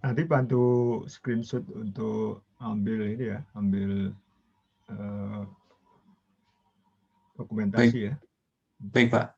nanti bantu screenshot untuk ambil ini ya, ambil dokumentasi ya. Baik, Pak.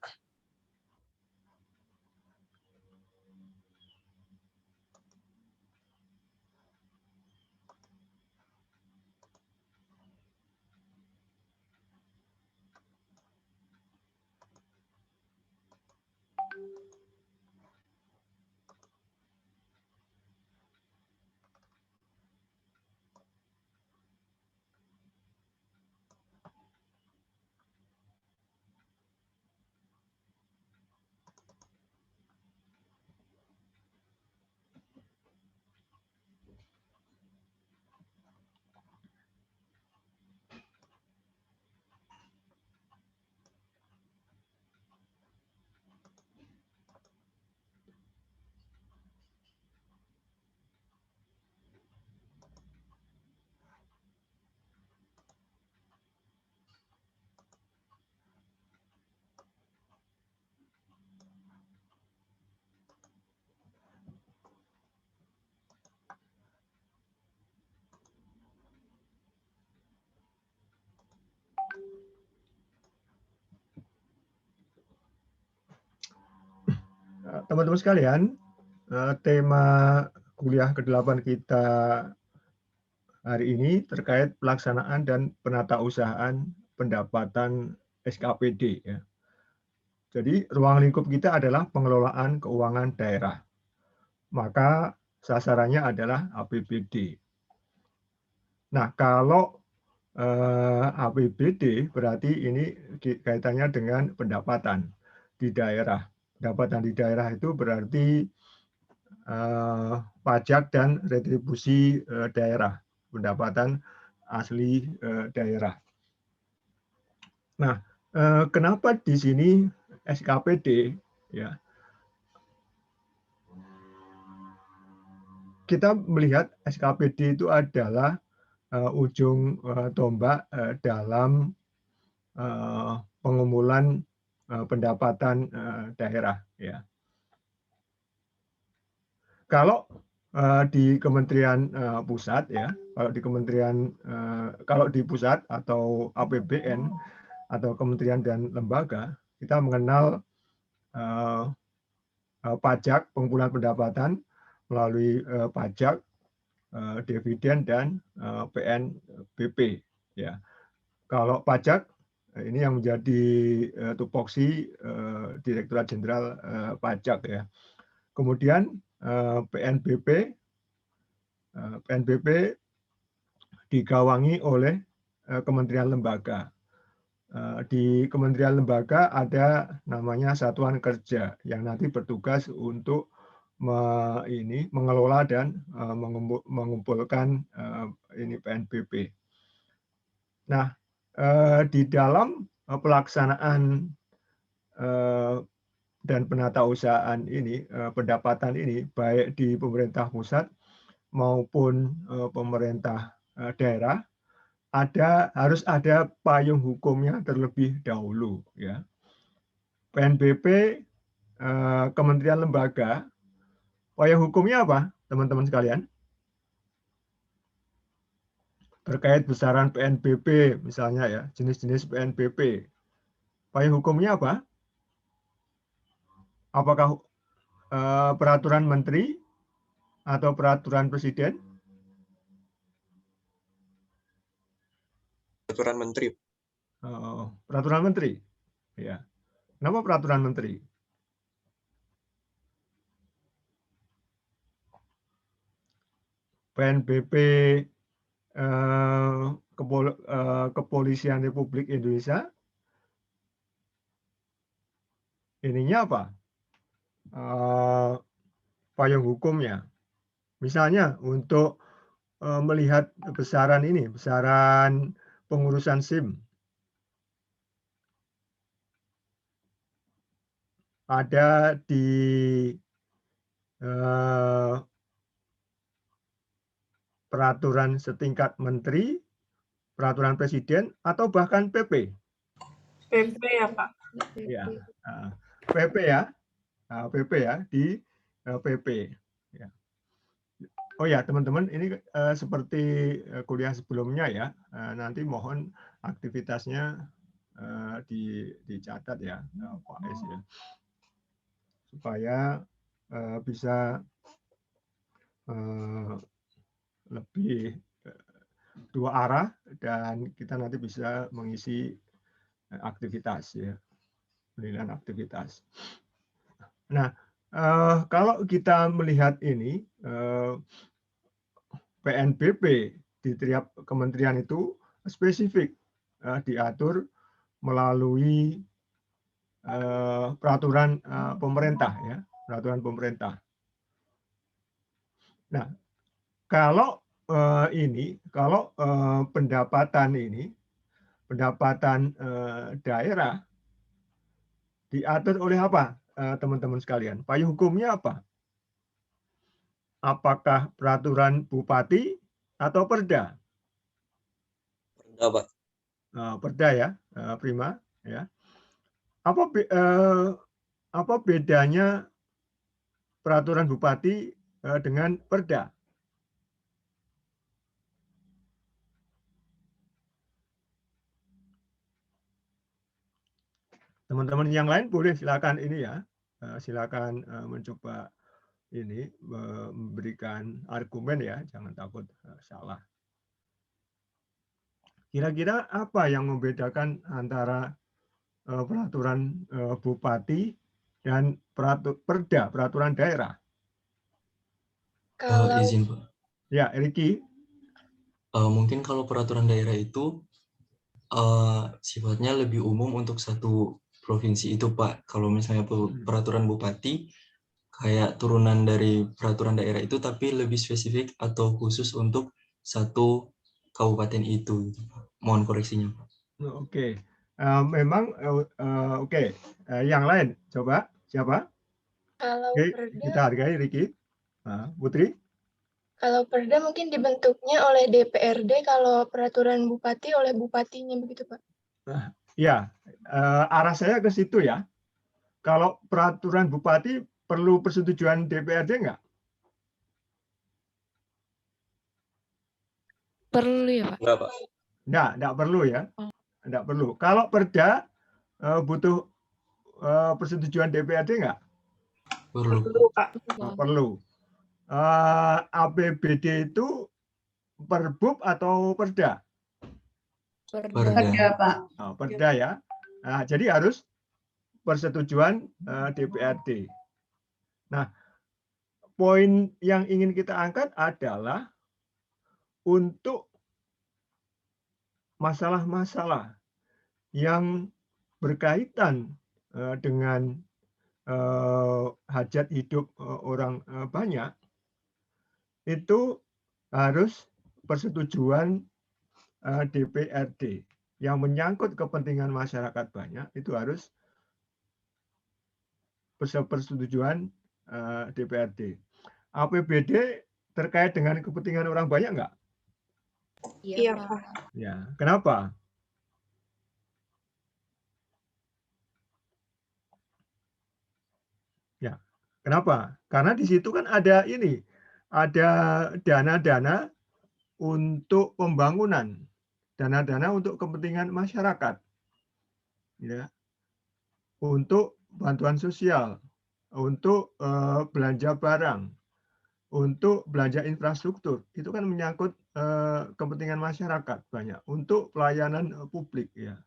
Teman-teman sekalian, tema kuliah ke-8 kita hari ini terkait pelaksanaan dan penatausahaan pendapatan SKPD. Ya. Jadi ruang lingkup kita adalah pengelolaan keuangan daerah. Maka sasarannya adalah APBD. Nah, kalau APBD berarti ini kaitannya dengan pendapatan di daerah. Pendapatan di daerah itu berarti pajak dan retribusi daerah, pendapatan asli daerah. Nah, kenapa di sini SKPD ya? Kita melihat SKPD itu adalah ujung tombak dalam pengumpulan pendapatan daerah. Ya. Kalau di Kementerian Pusat ya, kalau di pusat atau APBN atau kementerian dan lembaga, kita mengenal pajak pengumpulan pendapatan melalui pajak, dividen dan PNBP. Ya, kalau pajak ini yang menjadi tupoksi Direktorat Jenderal Pajak ya. Kemudian PNBP digawangi oleh kementerian lembaga. Di kementerian lembaga ada namanya satuan kerja yang nanti bertugas untuk mengelola dan mengumpulkan ini PNBP. Nah, di dalam pelaksanaan dan penatausahaan ini, pendapatan ini, baik di pemerintah pusat maupun pemerintah daerah, harus ada payung hukumnya terlebih dahulu. Ya. PNBP, kementerian lembaga, payung hukumnya apa, teman-teman sekalian? Terkait besaran PNBP, misalnya ya, jenis-jenis PNBP. Payung hukumnya apa? Apakah peraturan menteri atau peraturan presiden? Peraturan menteri. Peraturan menteri. Ya. Kenapa peraturan menteri? PNBP Kepolisian Republik Indonesia ininya apa? Payung hukumnya. Misalnya untuk melihat besaran pengurusan SIM. Ada di peraturan setingkat menteri, peraturan presiden, atau bahkan PP. PP ya Pak. Ya, PP ya, PP ya, di PP. Ya. Oh ya, teman-teman, ini seperti kuliah sebelumnya ya. Nanti mohon aktivitasnya dicatat ya, Pak Es ya, supaya bisa lebih dua arah dan kita nanti bisa mengisi aktivitas ya, penilaian aktivitas. Nah, kalau kita melihat ini PNBP di tiap kementerian itu spesifik diatur melalui peraturan pemerintah ya, peraturan pemerintah. Nah, kalau kalau pendapatan pendapatan daerah diatur oleh apa, teman-teman sekalian? Payung hukumnya apa? Apakah peraturan bupati atau perda? Perda, Pak. Perda ya, Prima ya. Apa bedanya peraturan bupati dengan perda? Teman-teman yang lain boleh silakan ini ya, silakan mencoba ini memberikan argumen ya, jangan takut salah. Kira-kira apa yang membedakan antara peraturan bupati dan perda, peraturan daerah? Kalau Izin, Pak. Ya, Riki. Mungkin kalau peraturan daerah itu sifatnya lebih umum untuk satu provinsi itu, Pak. Kalau misalnya peraturan bupati kayak turunan dari peraturan daerah itu, tapi lebih spesifik atau khusus untuk satu kabupaten itu. Mohon koreksinya, Pak. Oke. Memang oke. Yang lain, coba siapa? kalau Oke, perda, kita hargai Riki. Putri. kalau perda mungkin dibentuknya oleh DPRD, kalau peraturan bupati oleh bupatinya begitu, Pak. Ya, arah saya ke situ ya. Kalau peraturan bupati perlu persetujuan DPRD enggak? Perlu ya, Pak? Enggak, Pak. Enggak perlu ya. Enggak perlu. Kalau perda butuh persetujuan DPRD enggak? Perlu. Perlu, Pak. Perlu. APBD itu perbub atau perda? Perda. Perda, Pak. Perda ya. Jadi harus persetujuan DPRD. Nah, poin yang ingin kita angkat adalah untuk masalah-masalah yang berkaitan dengan hajat hidup orang banyak, itu harus persetujuan DPRD. Yang menyangkut kepentingan masyarakat banyak, itu harus persetujuan DPRD. APBD terkait dengan kepentingan orang banyak enggak? Iya, Pak. Ya, kenapa? Ya, kenapa? Karena di situ kan ada ini, ada dana-dana untuk pembangunan, dana-dana untuk kepentingan masyarakat, ya, untuk bantuan sosial, untuk belanja barang, untuk belanja infrastruktur, itu kan menyangkut kepentingan masyarakat banyak, untuk pelayanan publik, ya,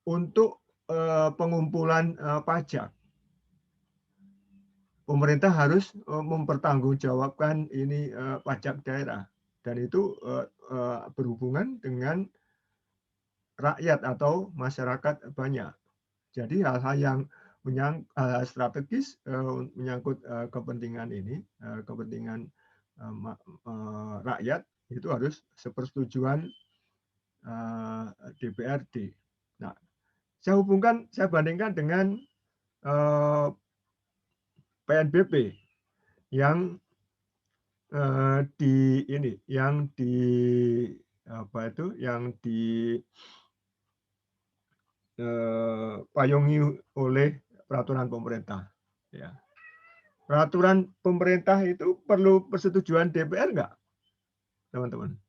untuk pengumpulan pajak. Pemerintah harus mempertanggungjawabkan ini pajak daerah, dan itu berhubungan dengan rakyat atau masyarakat banyak. Jadi hal-hal yang strategis menyangkut kepentingan ini, kepentingan rakyat, itu harus sepersetujuan DPRD. Nah, saya bandingkan dengan PNBP yang payungi oleh peraturan pemerintah. Ya. Peraturan pemerintah itu perlu persetujuan DPR nggak, teman-teman?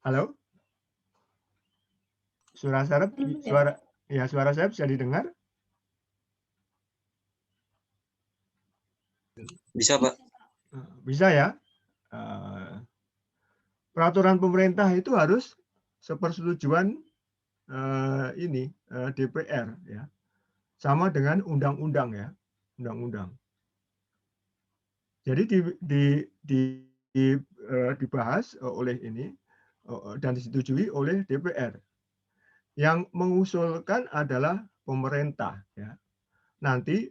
Halo? Suara saya bisa didengar? Bisa, Pak. Bisa ya. Peraturan pemerintah itu harus sepersetujuan DPR ya. Sama dengan undang-undang ya, undang-undang. Jadi dibahas oleh ini dan disetujui oleh DPR. Yang mengusulkan adalah pemerintah ya. Nanti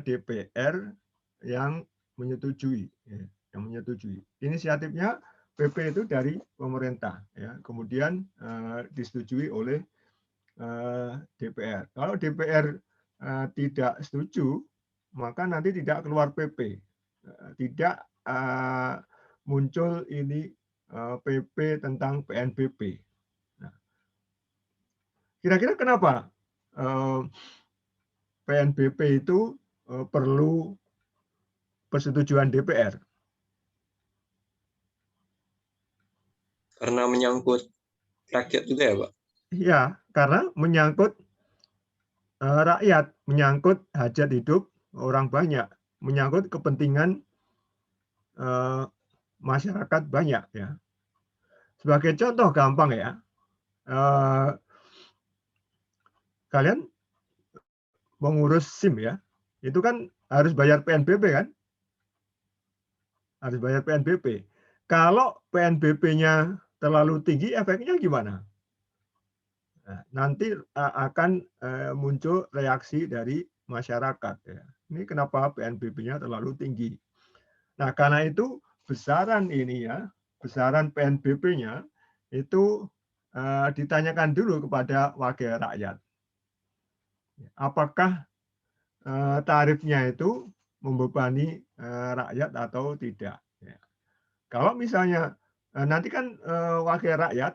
DPR yang menyetujui ya, yang menyetujui. Inisiatifnya PP itu dari pemerintah ya. Kemudian disetujui oleh DPR. Kalau DPR tidak setuju, maka nanti tidak keluar PP. Tidak muncul ini PP tentang PNBP. Nah, kira-kira kenapa PNBP itu perlu persetujuan DPR? Karena menyangkut rakyat juga ya, Pak? Ya, karena menyangkut rakyat, menyangkut hajat hidup orang banyak, menyangkut kepentingan masyarakat banyak ya. Sebagai contoh gampang ya, kalian mengurus SIM ya, itu kan harus bayar PNBP kan? Harus bayar PNBP. Kalau PNBP-nya terlalu tinggi, efeknya gimana? Nah, nanti akan muncul reaksi dari masyarakat. Ya. Ini kenapa PNBP-nya terlalu tinggi. Nah, karena itu besaran ini ya, besaran PNBP-nya itu ditanyakan dulu kepada wakil rakyat. Apakah tarifnya itu membebani rakyat atau tidak. Ya. Kalau misalnya nanti kan wakil rakyat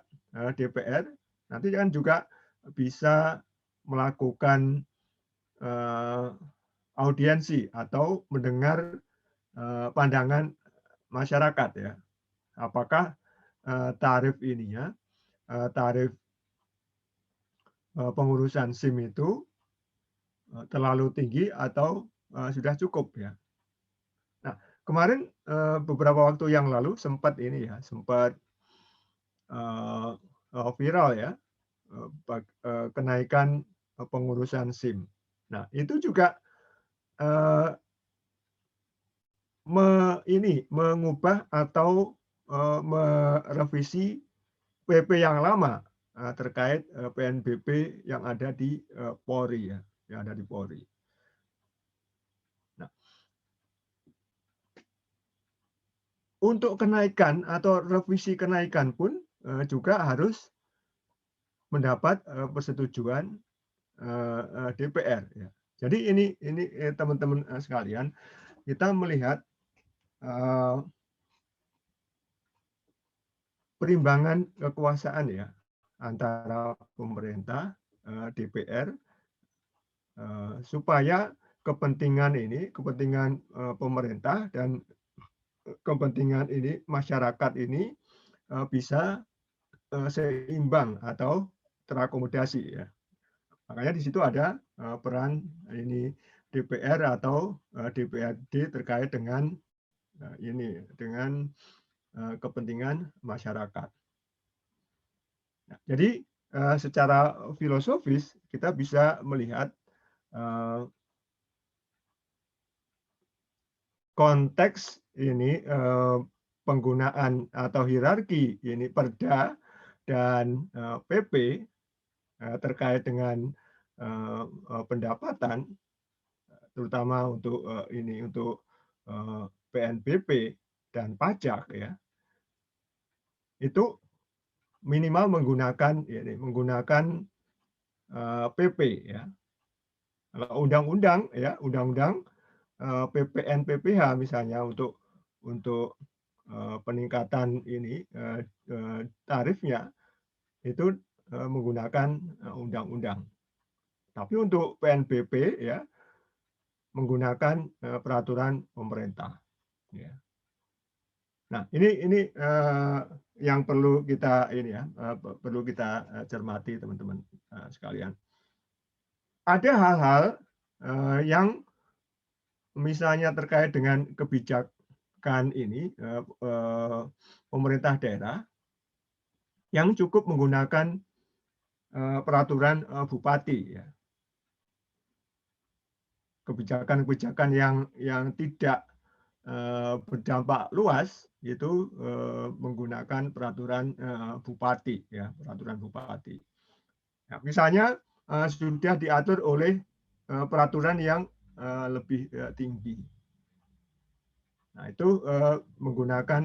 DPR nanti kan juga bisa melakukan audiensi atau mendengar pandangan masyarakat ya. Apakah tarif ininya, tarif pengurusan SIM itu terlalu tinggi atau sudah cukup ya. Nah, kemarin beberapa waktu yang lalu sempat ini ya, sempat viral ya, kenaikan pengurusan SIM. Nah, itu juga mengubah atau merevisi PP yang lama terkait PNBP yang ada di Polri ya, yang ada di Polri. Nah, untuk kenaikan atau revisi kenaikan pun juga harus mendapat persetujuan DPR. Ya. Jadi ini teman-teman sekalian, kita melihat perimbangan kekuasaan ya antara pemerintah, DPR, supaya kepentingan ini, kepentingan pemerintah dan kepentingan ini masyarakat ini bisa seimbang atau terakomodasi ya. Makanya di situ ada peran ini DPR atau DPRD terkait dengan ini dengan kepentingan masyarakat. Nah, jadi secara filosofis kita bisa melihat konteks ini penggunaan atau hierarki ini Perda dan PP terkait dengan pendapatan, terutama untuk untuk PNBP dan pajak ya, itu minimal menggunakan PP ya. Kalau undang-undang ya, undang-undang PPN PPh misalnya untuk peningkatan ini tarifnya itu menggunakan undang-undang. Tapi untuk PNBP ya menggunakan peraturan pemerintah. Ya. Nah, ini yang perlu kita perlu kita cermati teman-teman sekalian. Ada hal-hal yang misalnya terkait dengan kebijakan ini pemerintah daerah yang cukup menggunakan peraturan bupati ya. Kebijakan-kebijakan yang tidak berdampak luas itu menggunakan peraturan bupati ya, peraturan bupati. Nah, misalnya sudah diatur oleh peraturan yang lebih tinggi. Nah, itu menggunakan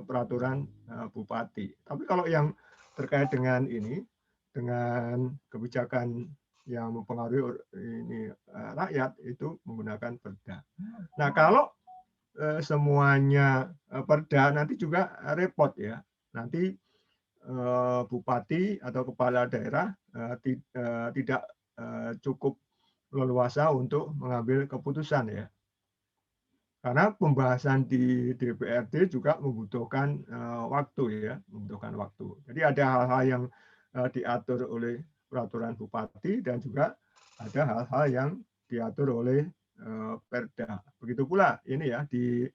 peraturan bupati. Tapi kalau yang terkait dengan ini, dengan kebijakan yang mempengaruhi ini rakyat itu menggunakan perda. Nah, kalau semuanya perda nanti juga repot ya. Nanti bupati atau kepala daerah tidak cukup leluasa untuk mengambil keputusan ya. Karena pembahasan di DPRD juga membutuhkan waktu ya, membutuhkan waktu. Jadi ada hal-hal yang diatur oleh peraturan bupati dan juga ada hal-hal yang diatur oleh perda. Begitu pula ini ya di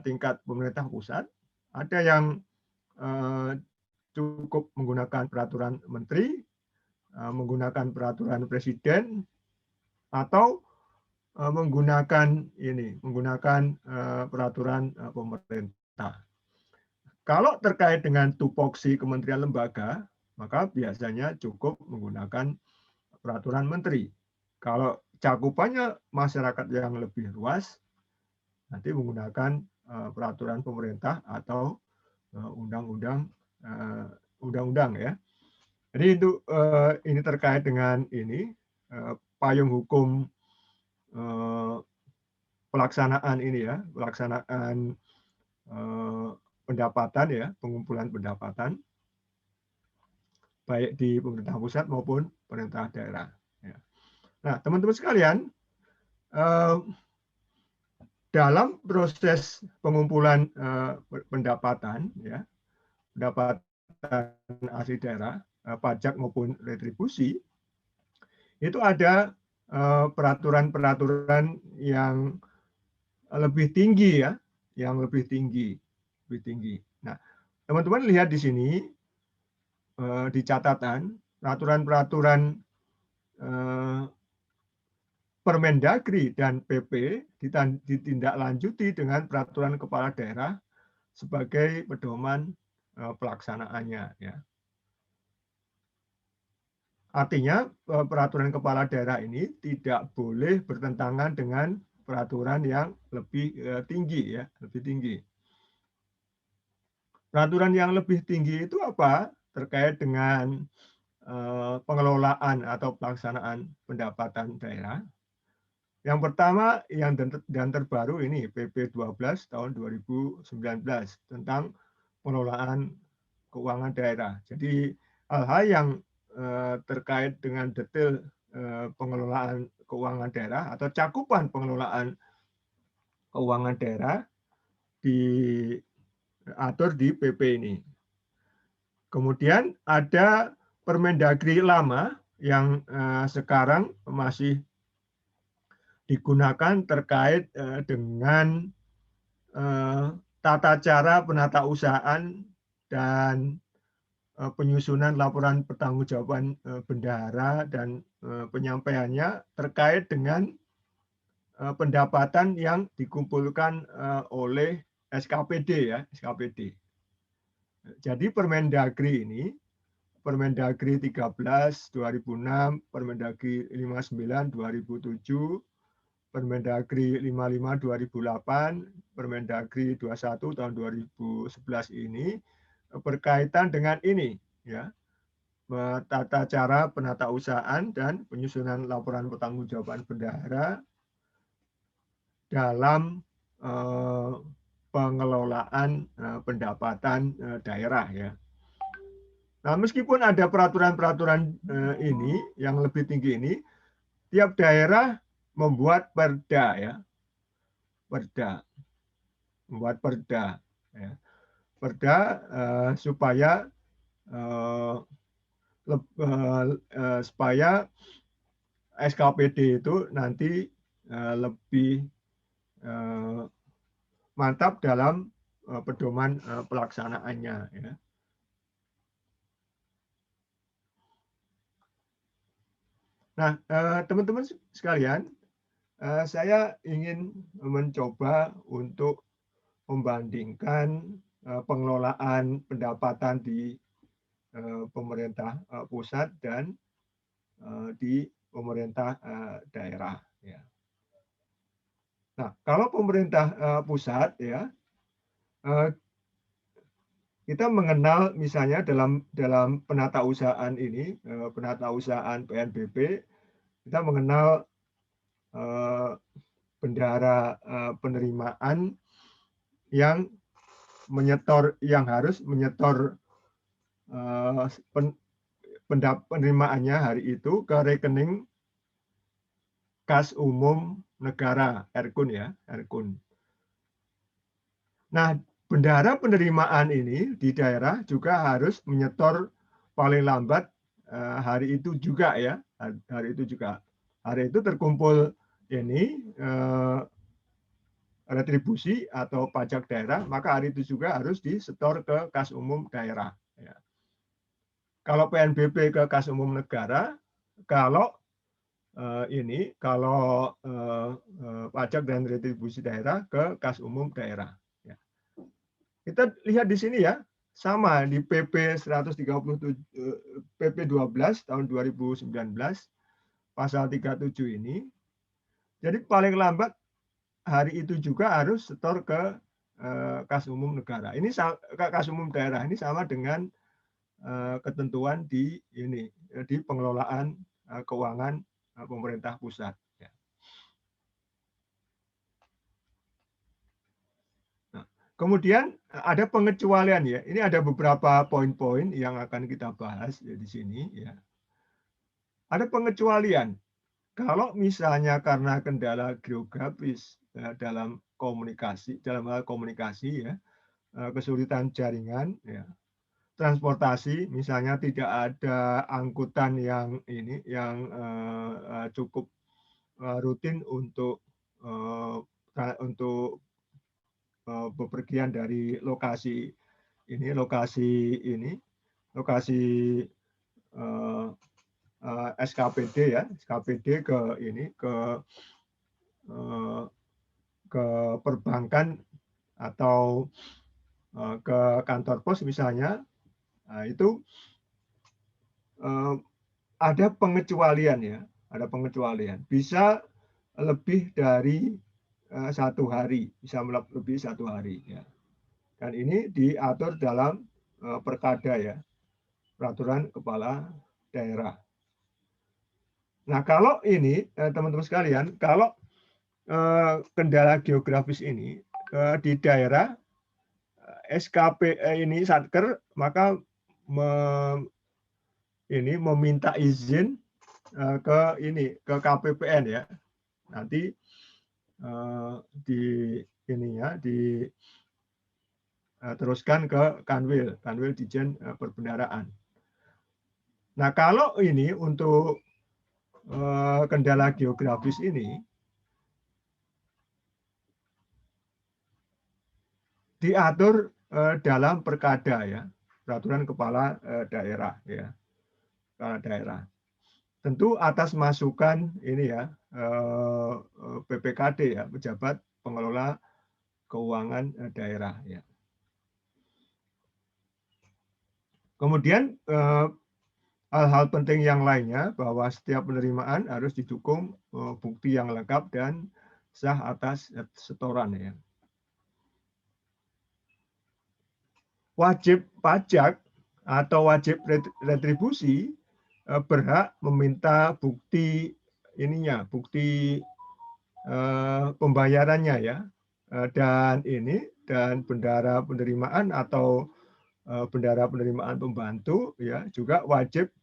tingkat pemerintah pusat ada yang cukup menggunakan peraturan menteri, menggunakan peraturan presiden, atau menggunakan peraturan pemerintah. Kalau terkait dengan tupoksi kementerian lembaga, maka biasanya cukup menggunakan peraturan menteri. Kalau cakupannya masyarakat yang lebih luas, nanti menggunakan peraturan pemerintah atau undang-undang ya. Jadi itu ini terkait dengan ini payung hukum pelaksanaan ini ya, pelaksanaan pendapatan ya, pengumpulan pendapatan baik di pemerintah pusat maupun pemerintah daerah. Ya. Nah, teman-teman sekalian, dalam proses pengumpulan pendapatan ya, pendapatan asli daerah, pajak maupun retribusi, itu ada peraturan-peraturan yang lebih tinggi ya, yang lebih tinggi. Nah, teman-teman lihat di sini di catatan peraturan-peraturan Permendagri dan PP ditindaklanjuti dengan peraturan kepala daerah sebagai pedoman pelaksanaannya ya. Artinya peraturan kepala daerah ini tidak boleh bertentangan dengan peraturan yang lebih tinggi ya, lebih tinggi. Peraturan yang lebih tinggi itu apa? Terkait dengan pengelolaan atau pelaksanaan pendapatan daerah. Yang pertama dan terbaru ini PP 12 tahun 2019 tentang pengelolaan keuangan daerah. Jadi hal-hal yang terkait dengan detail pengelolaan keuangan daerah atau cakupan pengelolaan keuangan daerah diatur di PP ini. Kemudian ada Permendagri lama yang sekarang masih digunakan terkait dengan tata cara penatausahaan dan penyusunan laporan pertanggungjawaban bendahara dan penyampaiannya terkait dengan pendapatan yang dikumpulkan oleh SKPD ya, SKPD. Jadi Permendagri ini, Permendagri 13 2006, Permendagri 59 2007, Permendagri 55 2008, Permendagri 21 tahun 2011 ini berkaitan dengan ini ya, tata cara penatausahaan dan penyusunan laporan pertanggungjawaban bendahara dalam pengelolaan pendapatan daerah ya. Nah, meskipun ada peraturan-peraturan ini yang lebih tinggi ini, tiap daerah membuat perda ya, membuat perda ya. Perda supaya SKPD itu nanti lebih mantap dalam pedoman pelaksanaannya ya. Nah, teman-teman sekalian, saya ingin mencoba untuk membandingkan pengelolaan pendapatan di pemerintah pusat dan di pemerintah daerah. Ya. Nah, kalau pemerintah pusat ya, kita mengenal misalnya dalam penatausahaan ini, penatausahaan PNBP, kita mengenal bendahara penerimaan yang harus menyetor penerimaannya hari itu ke rekening kas umum negara, RKUN ya, RKUN. Nah, bendahara penerimaan ini di daerah juga harus menyetor paling lambat hari itu juga ya, hari itu juga. Hari itu terkumpul ini retribusi atau pajak daerah, maka hari itu juga harus disetor ke kas umum daerah. Ya. Kalau PNBP ke kas umum negara, kalau pajak dan retribusi daerah ke kas umum daerah. Ya. Kita lihat di sini ya, sama di PP 137 PP 12 tahun 2019 pasal 37 ini. Jadi paling lambat hari itu juga harus setor ke kas umum negara. Ini kas umum daerah ini sama dengan ketentuan di pengelolaan keuangan pemerintah pusat. Ya. Nah, kemudian ada pengecualian ya. Ini ada beberapa poin-poin yang akan kita bahas ya, di sini ya. Ada pengecualian. Kalau misalnya karena kendala geografis dalam hal komunikasi ya, kesulitan jaringan ya, transportasi misalnya tidak ada angkutan yang cukup rutin untuk bepergian dari lokasi SKPD ya, SKPD ke perbankan atau ke kantor pos misalnya. Nah, itu ada pengecualian ya, ada pengecualian. Bisa lebih dari 1 hari, bisa lebih 1 hari ya. Dan ini diatur dalam perkada ya, peraturan kepala daerah. Nah, kalau ini teman-teman sekalian, kalau kendala geografis ini di daerah SKP ini Satker, maka meminta izin ke KPPN ya. Nanti teruskan ke Kanwil Dijen Perbendaharaan. Nah, kalau ini untuk kendala geografis ini diatur dalam perkada ya, peraturan kepala daerah ya, kepala daerah. Tentu atas masukan ini ya, PPKD ya, pejabat pengelola keuangan daerah ya. Kemudian hal-hal penting yang lainnya bahwa setiap penerimaan harus didukung bukti yang lengkap dan sah atas setoran ya. Wajib pajak atau wajib retribusi berhak meminta bukti pembayarannya ya. Dan bendahara penerimaan atau bendahara penerimaan pembantu ya juga wajib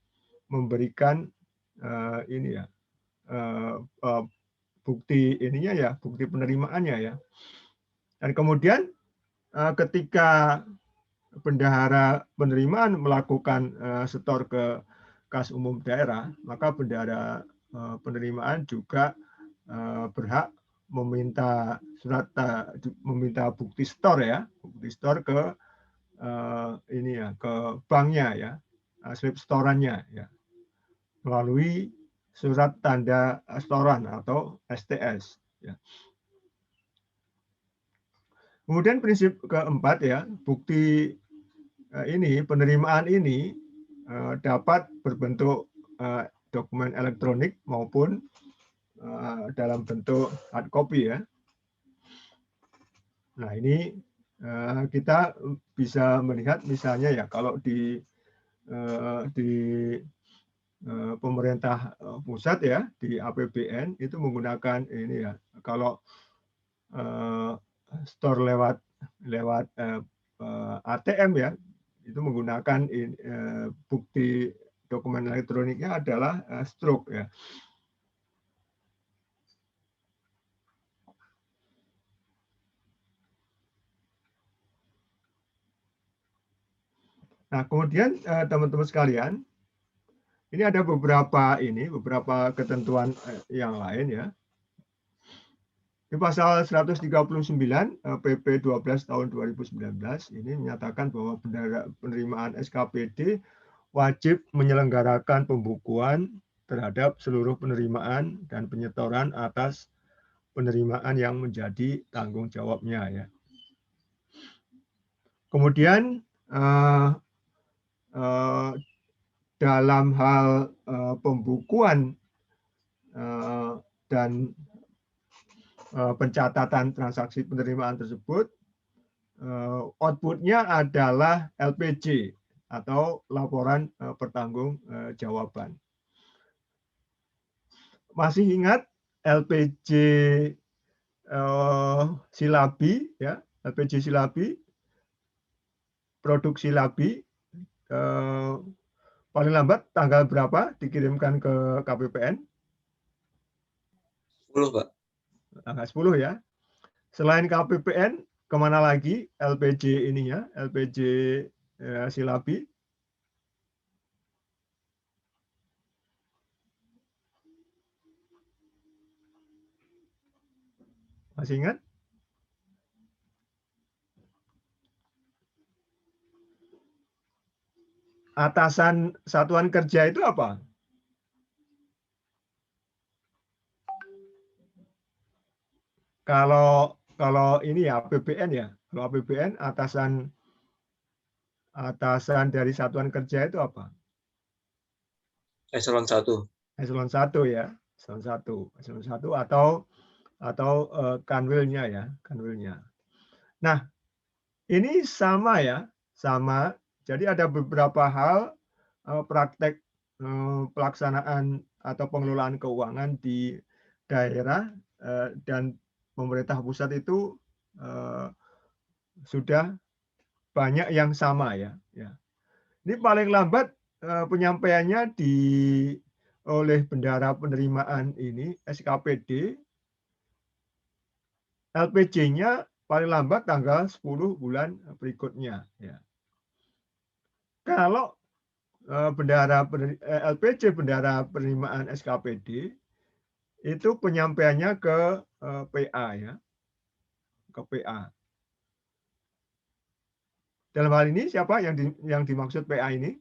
memberikan ini ya bukti ininya ya, bukti penerimaannya ya. Dan kemudian ketika bendahara penerimaan melakukan setor ke kas umum daerah, maka bendahara penerimaan juga berhak meminta meminta bukti setor ya, bukti setor ke ini ya, ke banknya ya, slip setorannya ya, melalui surat tanda setoran atau STS. Ya. Kemudian prinsip keempat ya, bukti ini penerimaan ini dapat berbentuk dokumen elektronik maupun dalam bentuk hard copy ya. Nah ini kita bisa melihat misalnya ya kalau di pemerintah pusat ya di APBN itu menggunakan ini ya kalau store lewat ATM ya itu menggunakan bukti dokumen elektroniknya adalah stroke ya. Nah, kemudian teman-teman sekalian, ini ada beberapa ketentuan yang lain ya. Di pasal 139 PP 12 tahun 2019 ini menyatakan bahwa penerimaan SKPD wajib menyelenggarakan pembukuan terhadap seluruh penerimaan dan penyetoran atas penerimaan yang menjadi tanggung jawabnya ya. Kemudian dalam hal pembukuan dan pencatatan transaksi penerimaan tersebut, outputnya adalah LPJ atau laporan pertanggungjawaban. Masih ingat LPJ silabi ya, LPJ silabi, produk silabi paling lambat tanggal berapa dikirimkan ke KPPN? 10, Pak. Tanggal 10 ya. Selain KPPN, kemana lagi LPJ ininya, LPJ silabi? Masih ingat? Atasan satuan kerja itu apa? Kalau ini ya APBN ya. Kalau APBN atasan dari satuan kerja itu apa? Eselon 1. Eselon 1 ya. Eselon 1 atau kanwilnya ya, kanwilnya. Nah, ini sama ya, sama. Jadi ada beberapa hal praktek pelaksanaan atau pengelolaan keuangan di daerah dan pemerintah pusat itu sudah banyak yang sama ya. Ini paling lambat penyampaiannya oleh bendahara penerimaan ini SKPD, LPJ-nya paling lambat tanggal 10 bulan berikutnya. Ya. Kalau LPJ bendahara penerimaan SKPD itu penyampaiannya ke PA ya, ke PA. Dalam hal ini siapa yang dimaksud PA ini?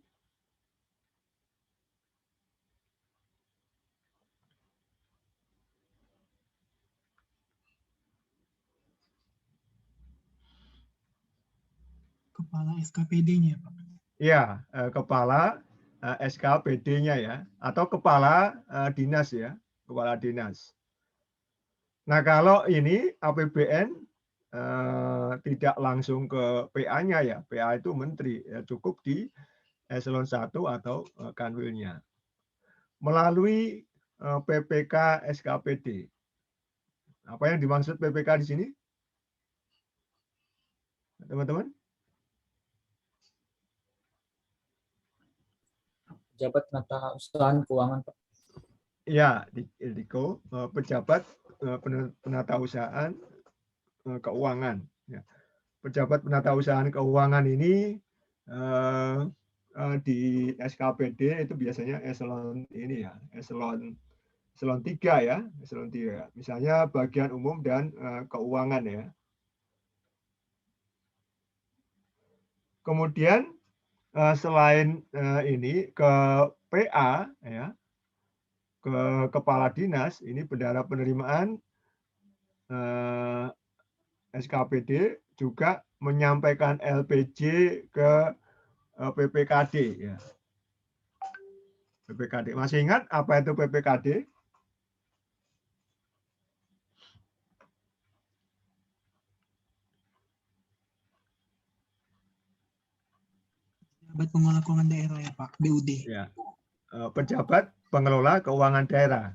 Kepala SKPD-nya, Pak. Ya, kepala SKPD-nya ya, atau kepala dinas ya, kepala dinas. Nah, kalau ini APBN tidak langsung ke PA-nya ya, PA itu menteri, ya, cukup di eselon 1 atau kanwilnya. Melalui PPK SKPD. Apa yang dimaksud PPK di sini? Teman-teman? Pejabat penata usahaan keuangan, Pak. Ya, Diko, pejabat penata usahaan keuangan. Ya. Pejabat penata usahaan keuangan ini di SKPD itu biasanya eselon ini ya, eselon 3 ya, eselon 3. Misalnya bagian umum dan keuangan ya. Kemudian selain ini ke PA ya, ke kepala dinas, ini bendahara penerimaan SKPD juga menyampaikan LPJ ke PPKD ya. PPKD. Masih ingat apa itu PPKD? Pejabat pengelola keuangan daerah ya Pak, BUD. Ya. Pejabat pengelola keuangan daerah.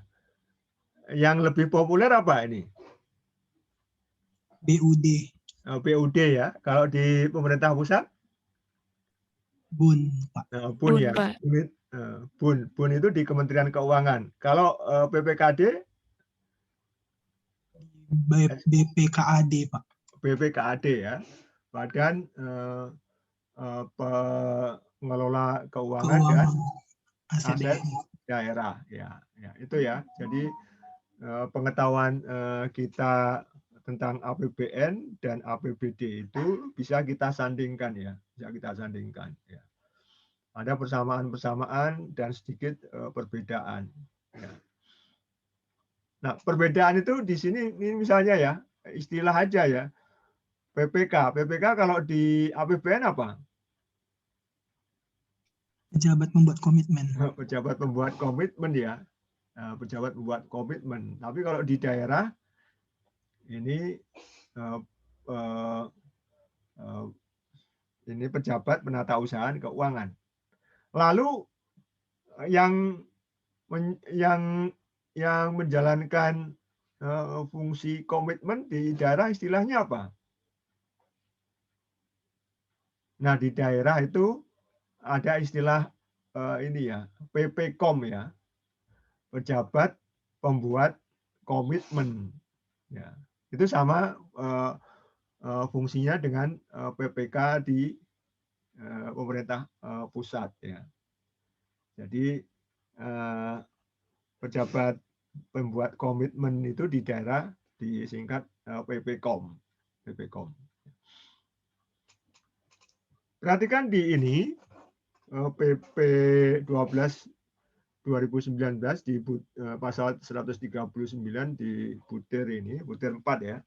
Yang lebih populer apa ini? BUD. BUD ya. Kalau di pemerintah pusat? BUN, Pak. BUN Bun, ya. Pak. BUN itu di Kementerian Keuangan. Kalau PPKD? BPKAD, Pak. BPKAD ya. Badan pengelola keuangan dan aset aset daerah. Ya, itu ya. Jadi pengetahuan kita tentang APBN dan APBD itu bisa kita sandingkan ya, bisa kita sandingkan. Ya. Ada persamaan-persamaan dan sedikit perbedaan. Ya. Nah, perbedaan itu di sini ini misalnya ya, istilah aja ya. PPK kalau di APBN apa? Pejabat membuat komitmen. Pejabat membuat komitmen ya. Pejabat membuat komitmen. Tapi kalau di daerah ini ini pejabat penata usahaan keuangan. Lalu yang menjalankan fungsi komitmen di daerah istilahnya apa? Nah, di daerah itu ada istilah ini ya, PPKOM ya. Pejabat pembuat komitmen. Ya. Itu sama fungsinya dengan PPK di pemerintah pusat ya. Jadi pejabat pembuat komitmen itu di daerah disingkat PPKOM. Perhatikan di ini PP 12 2019 di pasal 139 di butir ini, butir 4 ya.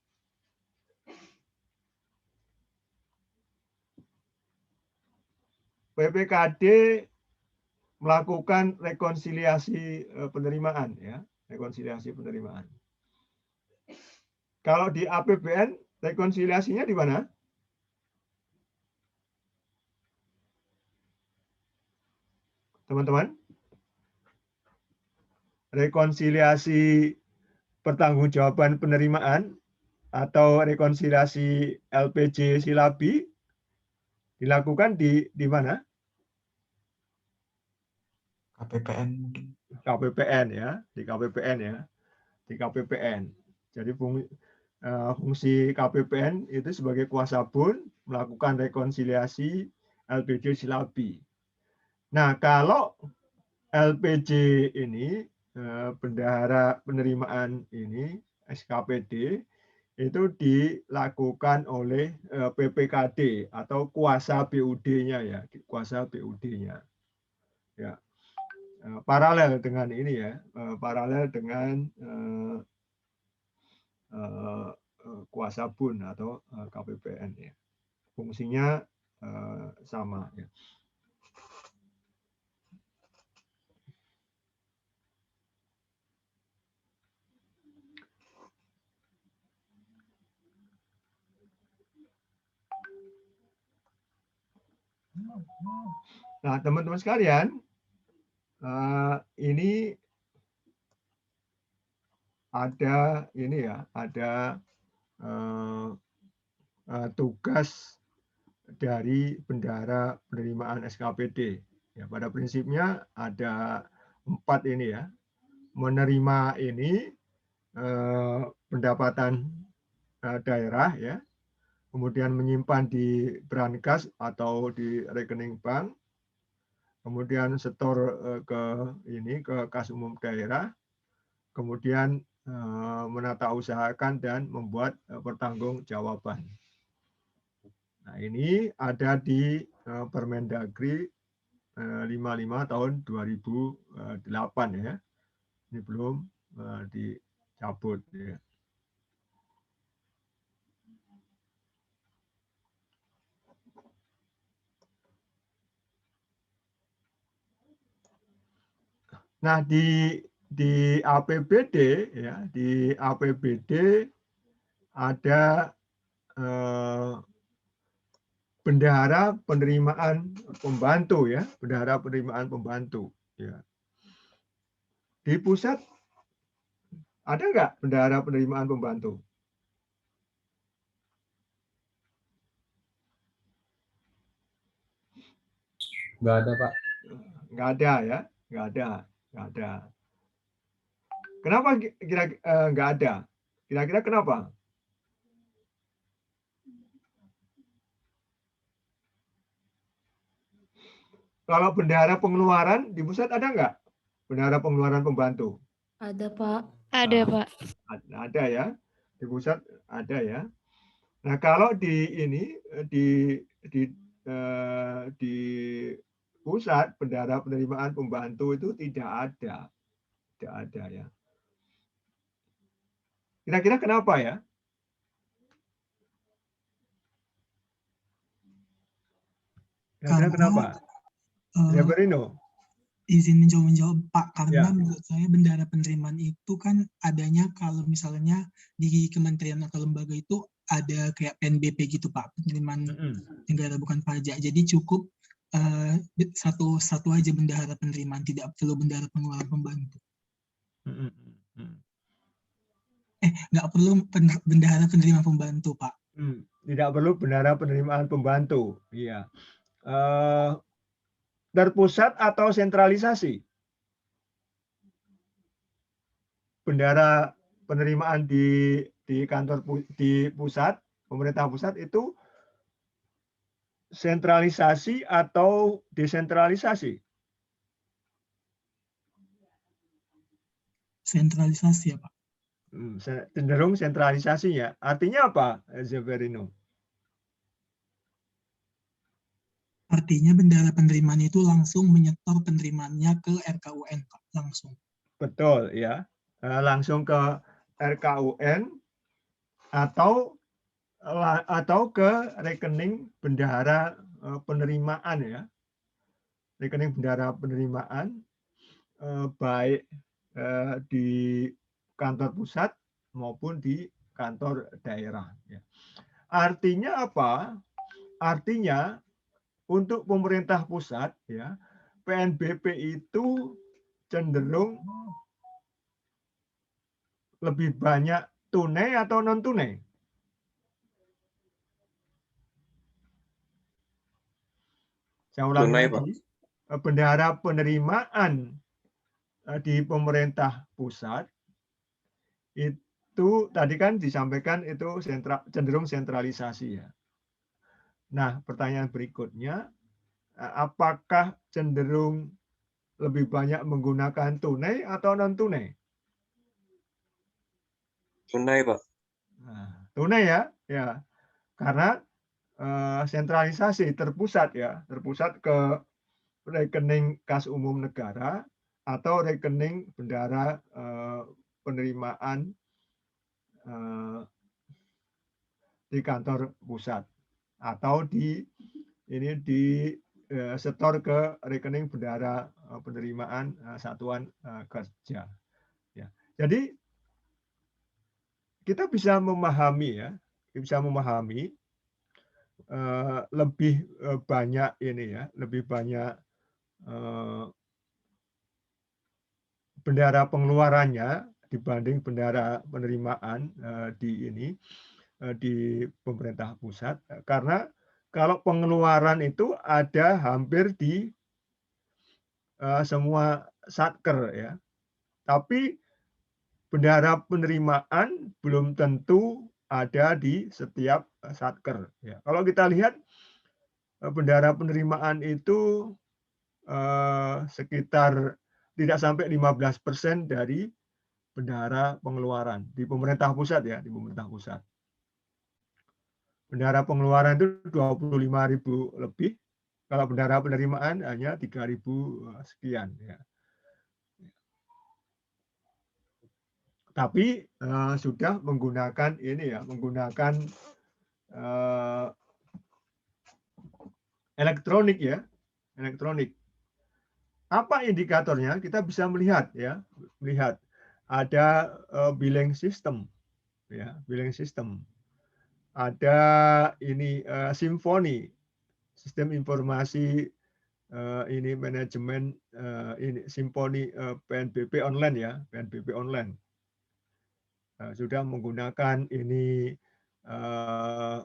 PPKD melakukan rekonsiliasi penerimaan ya, rekonsiliasi penerimaan. Kalau di APBN rekonsiliasinya di mana? Teman-teman? Rekonsiliasi pertanggungjawaban penerimaan atau rekonsiliasi LPJ silabi dilakukan di mana? KPPN mungkin. KPPN ya, di KPPN ya, di KPPN. Jadi fungsi KPPN itu sebagai kuasa BUN melakukan rekonsiliasi LPJ silabi. Nah, kalau LPJ ini bendahara penerimaan ini SKPD itu dilakukan oleh PPKD atau kuasa BUD-nya ya, kuasa BUD-nya. Ya. Paralel dengan ini ya, paralel dengan kuasa BUN atau KPPN ya. Fungsinya sama ya. Nah, teman-teman sekalian, ini ada ini ya, ada tugas dari bendahara penerimaan SKPD. Ya, pada prinsipnya ada 4 ini ya. Menerima ini pendapatan daerah ya, kemudian menyimpan di brankas atau di rekening bank, kemudian setor ke kas umum daerah, kemudian menata usahakan dan membuat pertanggungjawaban. Nah, ini ada di Permendagri 55 tahun 2008 ya. Ini belum dicabut ya. Nah, di APBD ya, di APBD ada bendahara penerimaan pembantu ya, bendahara penerimaan pembantu ya. Di pusat ada nggak bendahara penerimaan pembantu? Nggak ada, Pak. Nggak ada ya, nggak ada. Kenapa nggak ada? Kira-kira kenapa? Kalau bendahara pengeluaran di pusat ada nggak? Bendahara pengeluaran pembantu? Ada, Pak. Ada, Pak. Ada ya, di pusat ada ya. Nah, kalau di pusat bendahara penerimaan pembantu itu tidak ada ya. Kira-kira kenapa ya? Kira-kira kenapa? Zeferino. Izin menjawab Pak, karena Ya. menurut saya bendahara penerimaan itu kan adanya kalau misalnya di kementerian atau lembaga itu ada kayak PNBP gitu Pak, penerimaan negara bukan pajak. Jadi cukup satu aja bendahara penerimaan, tidak perlu bendahara pengeluaran pembantu. Nggak perlu bendahara penerimaan pembantu Pak. Tidak perlu bendahara penerimaan pembantu. Iya. Terpusat atau sentralisasi? Bendahara penerimaan di kantor di pusat, pemerintah pusat itu sentralisasi atau desentralisasi? Sentralisasi ya Pak. Cenderung sentralisasi ya. Artinya apa, Zeferino? Artinya bendahara penerimaan itu langsung menyetor penerimaannya ke RKUN Pak, langsung. Betul ya. Langsung ke RKUN atau ke rekening bendahara penerimaan ya. Rekening bendahara penerimaan baik di kantor pusat maupun di kantor daerah. Ya. Artinya apa? Artinya untuk pemerintah pusat ya, PNBP itu cenderung lebih banyak tunai atau non tunai? Saya ulangi lagi. Bendahara penerimaan di pemerintah pusat itu tadi kan disampaikan itu cenderung sentralisasi ya. Nah, pertanyaan berikutnya, apakah cenderung lebih banyak menggunakan tunai atau non tunai? Tunai, Pak. Nah, tunai ya, ya, karena sentralisasi terpusat ya, terpusat ke rekening kas umum negara atau rekening bendahara penerimaan di kantor pusat atau di setor ke rekening bendahara penerimaan satuan kerja. Ya. Jadi kita bisa memahami ya, lebih banyak ini ya, lebih banyak bendahara pengeluarannya dibanding bendahara penerimaan di pemerintah pusat, karena kalau pengeluaran itu ada hampir di semua satker ya, tapi bendahara penerimaan belum tentu ada di setiap satker ya. Kalau kita lihat bendahara penerimaan itu sekitar tidak sampai 15% dari bendahara pengeluaran di pemerintah pusat ya, di pemerintah pusat. Bendahara pengeluaran itu 25.000 lebih, kalau bendahara penerimaan hanya 3.000 sekian ya. Tapi sudah menggunakan ini ya, menggunakan elektronik ya, elektronik. Apa indikatornya? Kita bisa melihat ya, melihat ada billing system ya, billing system. Ada ini Symphony, sistem informasi ini manajemen ini Symphony PNBP online ya, PNBP online. Sudah menggunakan ini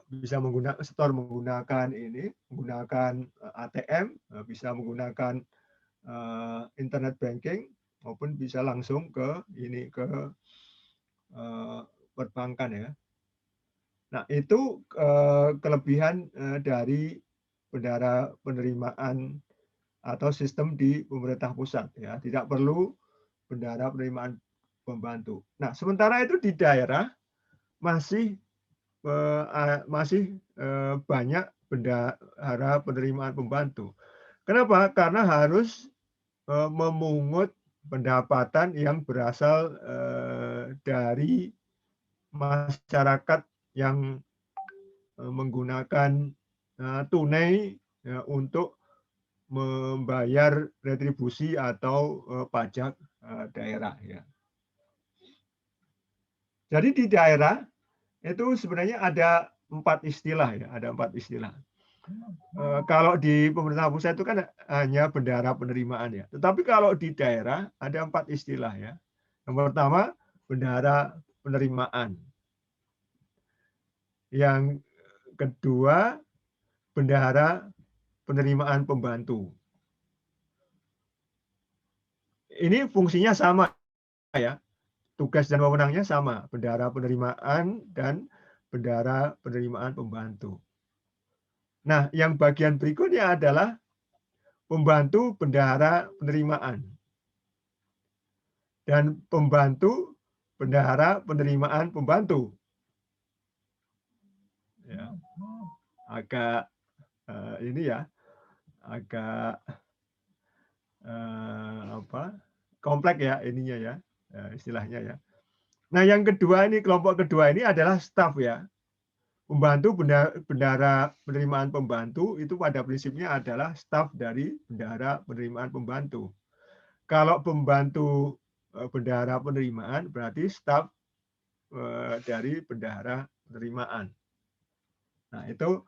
bisa menggunakan store menggunakan ini menggunakan ATM, bisa menggunakan internet banking maupun bisa langsung ke ini ke perbankan ya. Nah, itu kelebihan dari bendahara penerimaan atau sistem di pemerintah pusat ya, tidak perlu bendahara penerimaan pembantu. Nah, sementara itu di daerah masih banyak bendahara penerimaan pembantu. Kenapa? Karena harus memungut pendapatan yang berasal dari masyarakat yang menggunakan tunai untuk membayar retribusi atau pajak daerah ya. Jadi di daerah itu sebenarnya ada 4 istilah ya, ada 4 istilah. Kalau di pemerintah pusat itu kan hanya bendahara penerimaan ya. Tetapi kalau di daerah ada 4 istilah ya. Yang pertama bendahara penerimaan. Yang kedua bendahara penerimaan pembantu. Ini fungsinya sama ya. Tugas dan wewenangnya sama, bendahara penerimaan dan bendahara penerimaan pembantu. Nah, yang bagian berikutnya adalah pembantu bendahara penerimaan dan pembantu bendahara penerimaan pembantu. Ya, agak ini ya, agak kompleks ya ininya ya, istilahnya ya. Nah, yang kedua ini, kelompok kedua ini adalah staf ya. Pembantu bendahara penerimaan pembantu itu pada prinsipnya adalah staf dari bendahara penerimaan pembantu. Kalau pembantu bendahara penerimaan berarti staf dari bendahara penerimaan. Nah, itu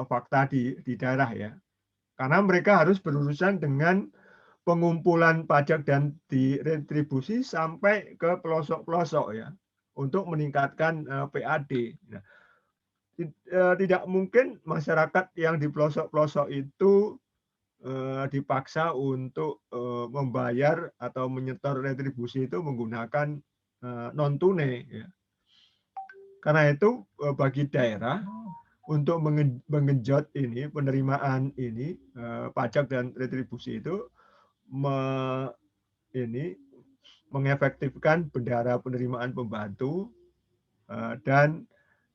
fakta di daerah ya. Karena mereka harus berurusan dengan pengumpulan pajak dan diretribusi sampai ke pelosok-pelosok ya, untuk meningkatkan PAD. Nah, tidak mungkin masyarakat yang di pelosok-pelosok itu dipaksa untuk membayar atau menyetor retribusi itu menggunakan non tunai ya. Karena itu bagi daerah untuk menggenjot ini penerimaan ini pajak dan retribusi itu mengefektifkan bendahara penerimaan pembantu dan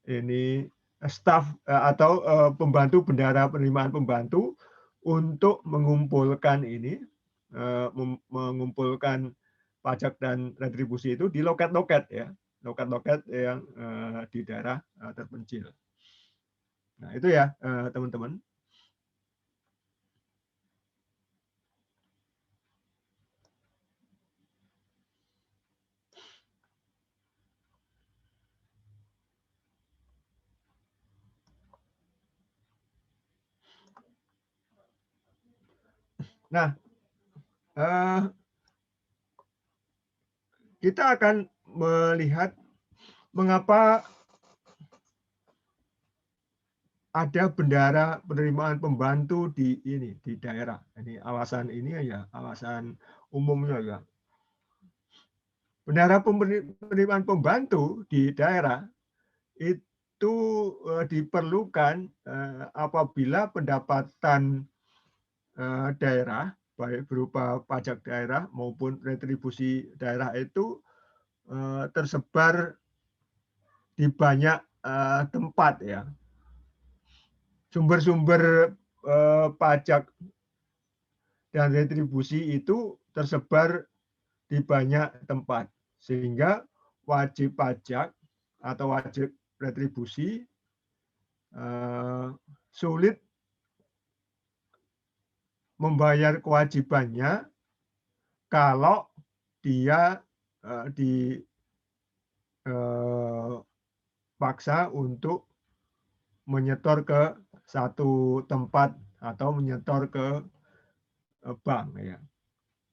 ini staf atau pembantu bendahara penerimaan pembantu untuk mengumpulkan ini mengumpulkan pajak dan retribusi itu di loket-loket ya, loket-loket yang di daerah terpencil. Nah, itu ya teman-teman. Nah, kita akan melihat mengapa ada bendahara penerimaan pembantu di daerah. Ini alasan ini ya, alasan umumnya ya. Bendahara penerimaan pembantu di daerah itu diperlukan apabila pendapatan daerah, baik berupa pajak daerah maupun retribusi daerah itu tersebar di banyak tempat ya. Sumber-sumber pajak dan retribusi itu tersebar di banyak tempat, sehingga wajib pajak atau wajib retribusi sulit membayar kewajibannya kalau dia dipaksa untuk menyetor ke satu tempat atau menyetor ke bank ya.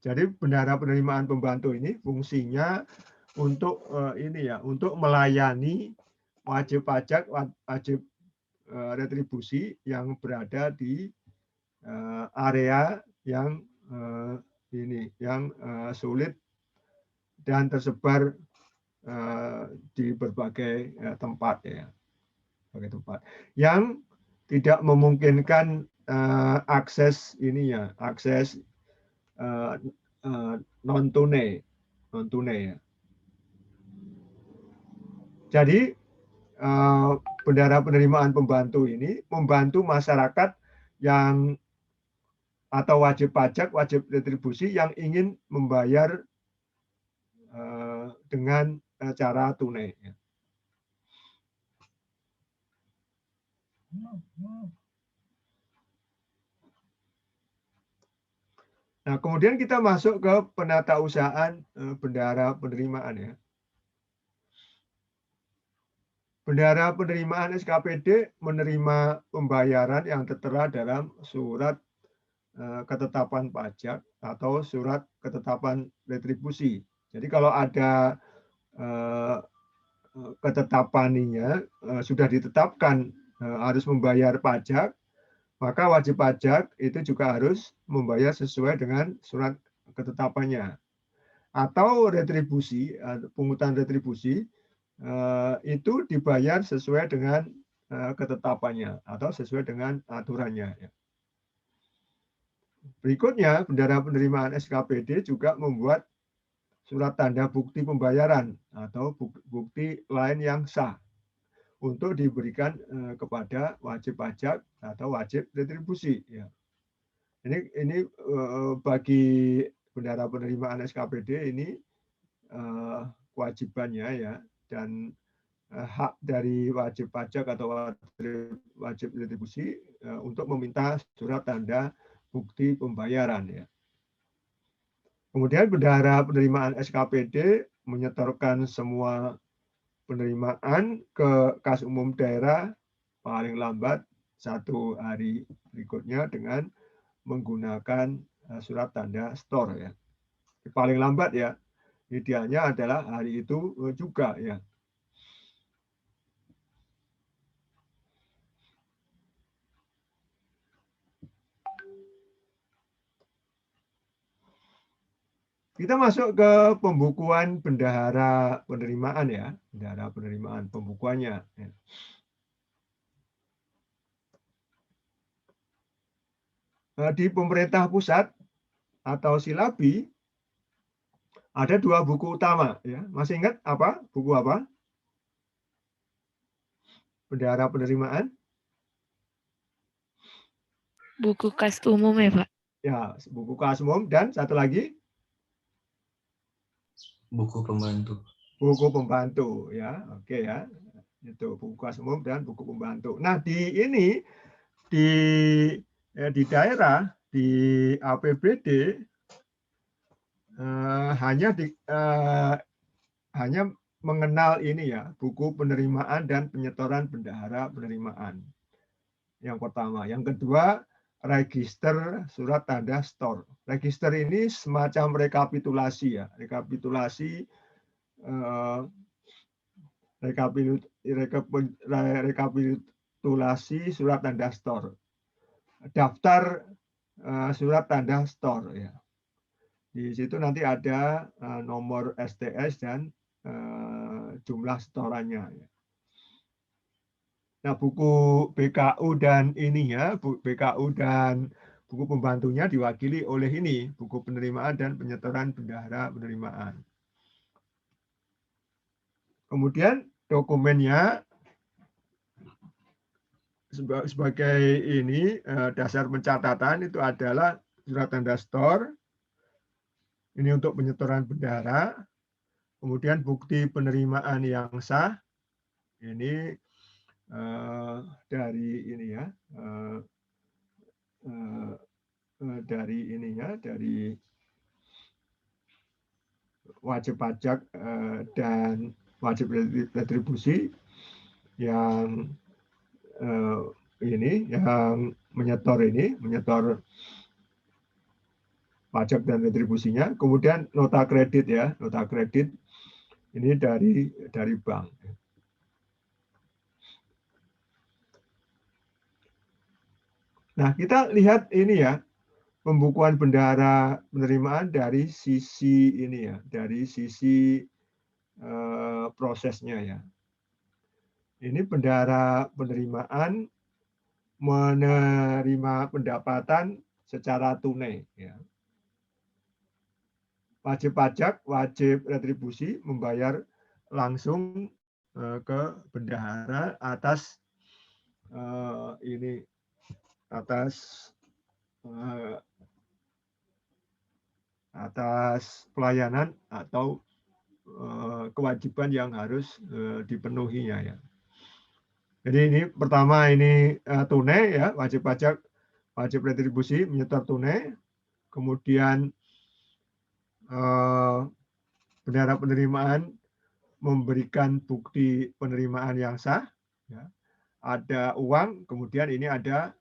Jadi bendahara penerimaan pembantu ini fungsinya untuk untuk melayani wajib pajak, wajib retribusi yang berada di area yang sulit dan tersebar di berbagai tempat ya. Yang tidak memungkinkan akses akses non tunai ya. Jadi bendahara penerimaan pembantu ini membantu masyarakat yang atau wajib pajak, wajib retribusi yang ingin membayar dengan cara tunai. Ya. Nah, kemudian kita masuk ke penatausahaan bendahara penerimaan ya. Bendahara penerimaan SKPD menerima pembayaran yang tertera dalam surat ketetapan pajak atau surat ketetapan retribusi. Jadi kalau ada ketetapannya sudah ditetapkan harus membayar pajak, maka wajib pajak itu juga harus membayar sesuai dengan surat ketetapannya. Atau retribusi, pungutan retribusi, itu dibayar sesuai dengan ketetapannya atau sesuai dengan aturannya. Berikutnya, bendahara penerimaan SKPD juga membuat surat tanda bukti pembayaran atau bukti lain yang sah untuk diberikan kepada wajib pajak atau wajib retribusi. Ya. Ini bagi bendahara penerimaan SKPD ini kewajibannya ya, dan hak dari wajib pajak atau wajib retribusi untuk meminta surat tanda bukti pembayaran ya. Kemudian bendahara penerimaan SKPD menyetorkan semua penerimaan ke kas umum daerah paling lambat 1 hari berikutnya dengan menggunakan surat tanda store ya. Paling lambat ya, idealnya adalah hari itu juga ya. Kita masuk ke pembukuan bendahara penerimaan ya, bendahara penerimaan pembukuannya. Ya. Di pemerintah pusat atau Silabi ada 2 buku utama ya. Masih ingat apa? Buku apa? Bendahara penerimaan? Buku kas umum ya, Pak? Ya, buku kas umum dan satu lagi? Buku pembantu. Buku pembantu ya. Oke ya. Itu buku kas umum dan buku pembantu. Nah, di daerah di APBD hanya mengenal ini ya, buku penerimaan dan penyetoran bendahara penerimaan. Yang pertama, yang kedua register surat tanda store. Register ini semacam rekapitulasi ya, rekapitulasi rekapitulasi surat tanda store. Daftar surat tanda store ya. Di situ nanti ada nomor STS dan jumlah setorannya. Ya. Nah, buku BKU dan ininya, BKU dan buku pembantunya diwakili oleh ini, buku penerimaan dan penyetoran bendahara penerimaan. Kemudian dokumennya sebagai ini dasar pencatatan itu adalah surat tanda store. Ini untuk penyetoran bendahara. Kemudian bukti penerimaan yang sah. Ini dari ini ya. Dari ininya, dari wajib pajak dan wajib retribusi yang ini, yang menyetor pajak dan retribusinya. Kemudian nota kredit ya, nota kredit ini dari bank. Nah, kita lihat ini ya, pembukuan bendahara penerimaan dari sisi ini ya, dari sisi prosesnya ya. Ini bendahara penerimaan menerima pendapatan secara tunai ya. Wajib pajak, wajib retribusi membayar langsung ke bendahara atas ini, atas pelayanan atau kewajiban yang harus dipenuhinya ya. Jadi ini pertama ini tunai ya, wajib pajak, wajib retribusi menyetor tunai, kemudian bendahara penerimaan memberikan bukti penerimaan yang sah, ya. Ada uang, kemudian ini ada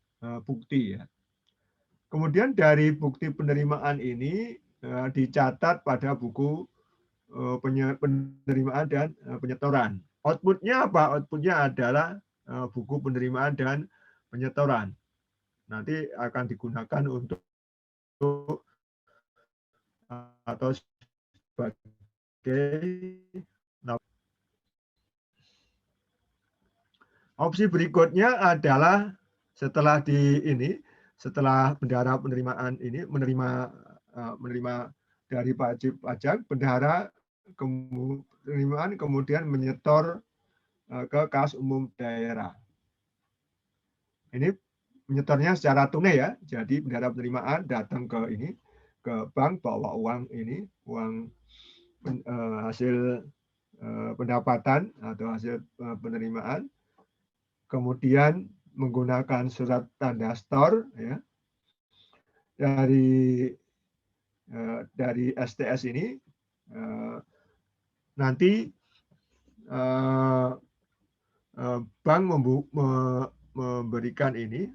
bukti ya. Kemudian dari bukti penerimaan ini dicatat pada buku penerimaan dan penyetoran. Outputnya apa? Outputnya adalah buku penerimaan dan penyetoran. Nanti akan digunakan untuk atau sebagai opsi berikutnya adalah setelah setelah bendahara penerimaan ini menerima dari wajib pajak, bendahara penerimaan kemudian menyetor ke kas umum daerah. Ini menyetornya secara tunai ya. Jadi bendahara penerimaan datang ke bank bawa uang ini, uang hasil pendapatan atau hasil penerimaan, kemudian menggunakan surat tanda store ya, dari STS ini nanti bank memberikan ini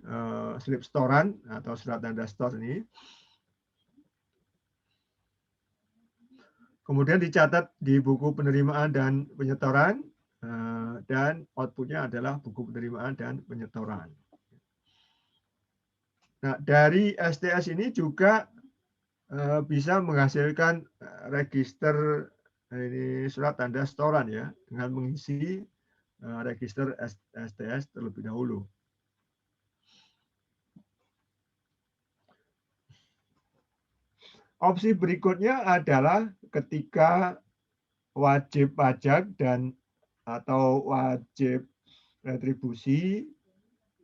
slip setoran atau surat tanda store ini. Kemudian dicatat di buku penerimaan dan penyetoran, dan outputnya adalah buku penerimaan dan penyetoran. Nah, dari STS ini juga bisa menghasilkan register ini surat tanda setoran ya, dengan mengisi register STS terlebih dahulu. Opsi berikutnya adalah ketika wajib pajak dan atau wajib retribusi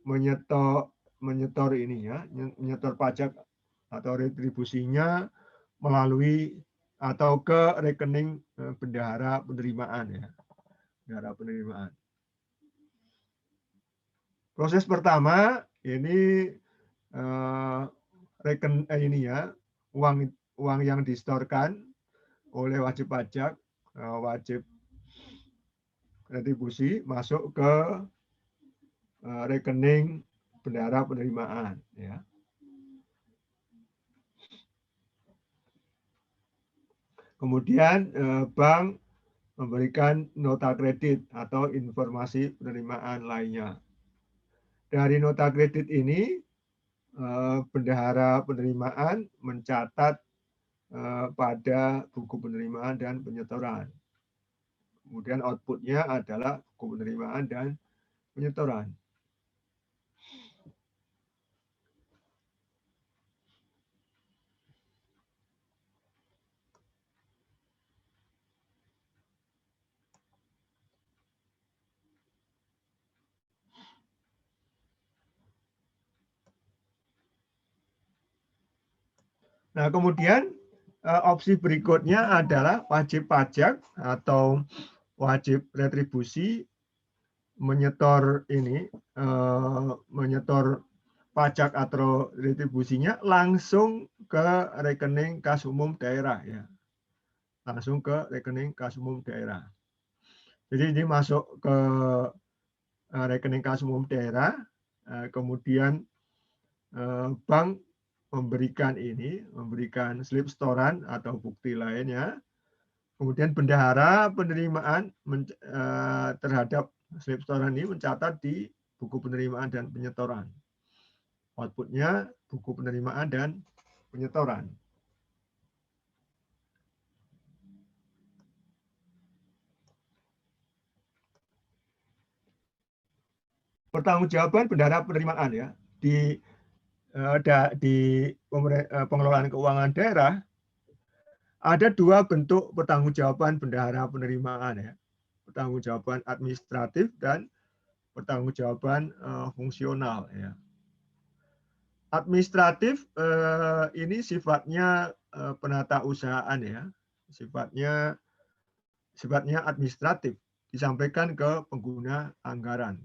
menyetor ini ya, menyetor pajak atau retribusinya melalui atau ke rekening bendahara penerimaan ya, bendahara penerimaan. Proses pertama ini ini ya, uang yang disetorkan oleh wajib pajak, wajib retribusi masuk ke rekening bendahara penerimaan ya. Kemudian bank memberikan nota kredit atau informasi penerimaan lainnya. Dari nota kredit ini, bendahara penerimaan mencatat pada buku penerimaan dan penyetoran. Kemudian outputnya adalah buku penerimaan dan penyetoran. Nah, kemudian opsi berikutnya adalah wajib pajak atau wajib retribusi menyetor ini, menyetor pajak atau retribusinya langsung ke rekening kas umum daerah ya. Langsung ke rekening kas umum daerah. Jadi ini masuk ke rekening kas umum daerah, kemudian bank memberikan slip setoran atau bukti lainnya. Kemudian bendahara penerimaan terhadap slip setoran ini mencatat di buku penerimaan dan penyetoran. Outputnya buku penerimaan dan penyetoran. Pertanggungjawaban bendahara penerimaan ya di pengelolaan keuangan daerah ada dua bentuk pertanggungjawaban bendahara penerimaan ya. Pertanggungjawaban administratif dan pertanggungjawaban fungsional ya. Administratif ini sifatnya penata usahaan ya. Sifatnya administratif, disampaikan ke pengguna anggaran.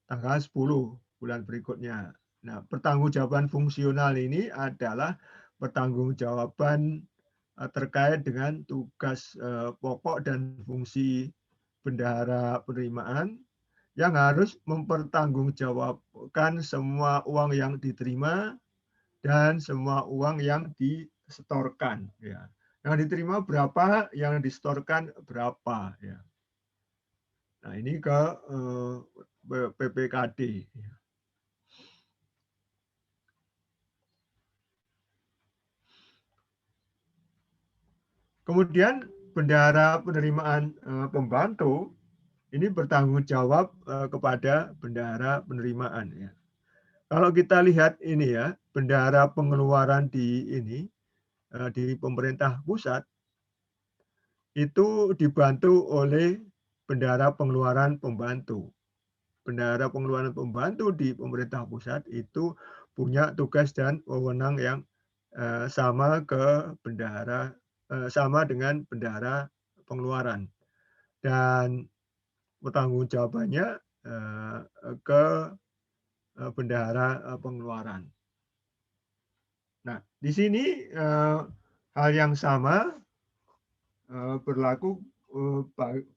Tanggal 10 bulan berikutnya. Nah, pertanggungjawaban fungsional ini adalah pertanggungjawaban terkait dengan tugas pokok dan fungsi bendahara penerimaan yang harus mempertanggungjawabkan semua uang yang diterima dan semua uang yang disetorkan. Ya. Yang diterima berapa, yang disetorkan berapa. Ya. Nah, ini ke PPKD. Kemudian bendahara penerimaan pembantu ini bertanggung jawab kepada bendahara penerimaan. Ya. Kalau kita lihat ini ya, bendahara pengeluaran di pemerintah pusat itu dibantu oleh bendahara pengeluaran pembantu. Bendahara pengeluaran pembantu di pemerintah pusat itu punya tugas dan wewenang yang sama dengan bendahara pengeluaran, dan pertanggungjawabannya ke bendahara pengeluaran. Nah, di sini hal yang sama berlaku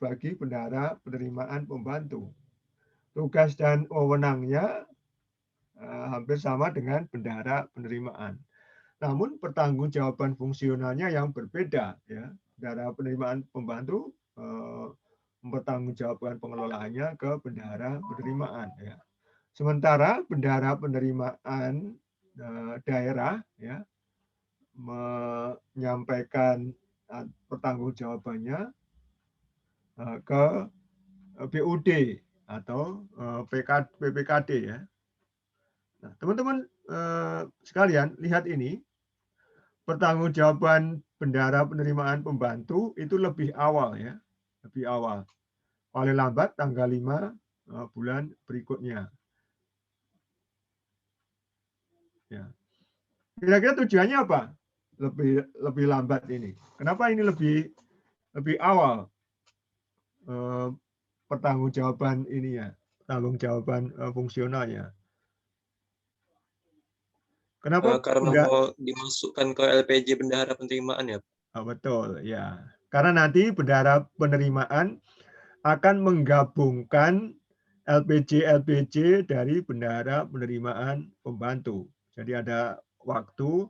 bagi bendahara penerimaan pembantu. Tugas dan wewenangnya hampir sama dengan bendahara penerimaan. Namun pertanggungjawaban fungsionalnya yang berbeda. Ya. Bendahara penerimaan pembantu mempertanggungjawabkan pengelolaannya ke bendahara penerimaan. Ya. Sementara bendahara penerimaan daerah ya, menyampaikan pertanggungjawabannya ke BUD atau PPKD ya. Nah, teman-teman sekalian, lihat ini. Pertanggungjawaban bendahara penerimaan pembantu itu lebih awal ya. Lebih awal. Paling lambat tanggal 5 bulan berikutnya. Ya. Kira-kira tujuannya apa? Lebih lambat ini. Kenapa ini lebih awal pertanggungjawaban ini ya, pertanggungjawaban fungsionalnya? Kenapa? Karena mau dimasukkan ke LPJ bendahara penerimaan ya. Betul ya. Karena nanti bendahara penerimaan akan menggabungkan LPJ dari bendahara penerimaan pembantu. Jadi ada waktu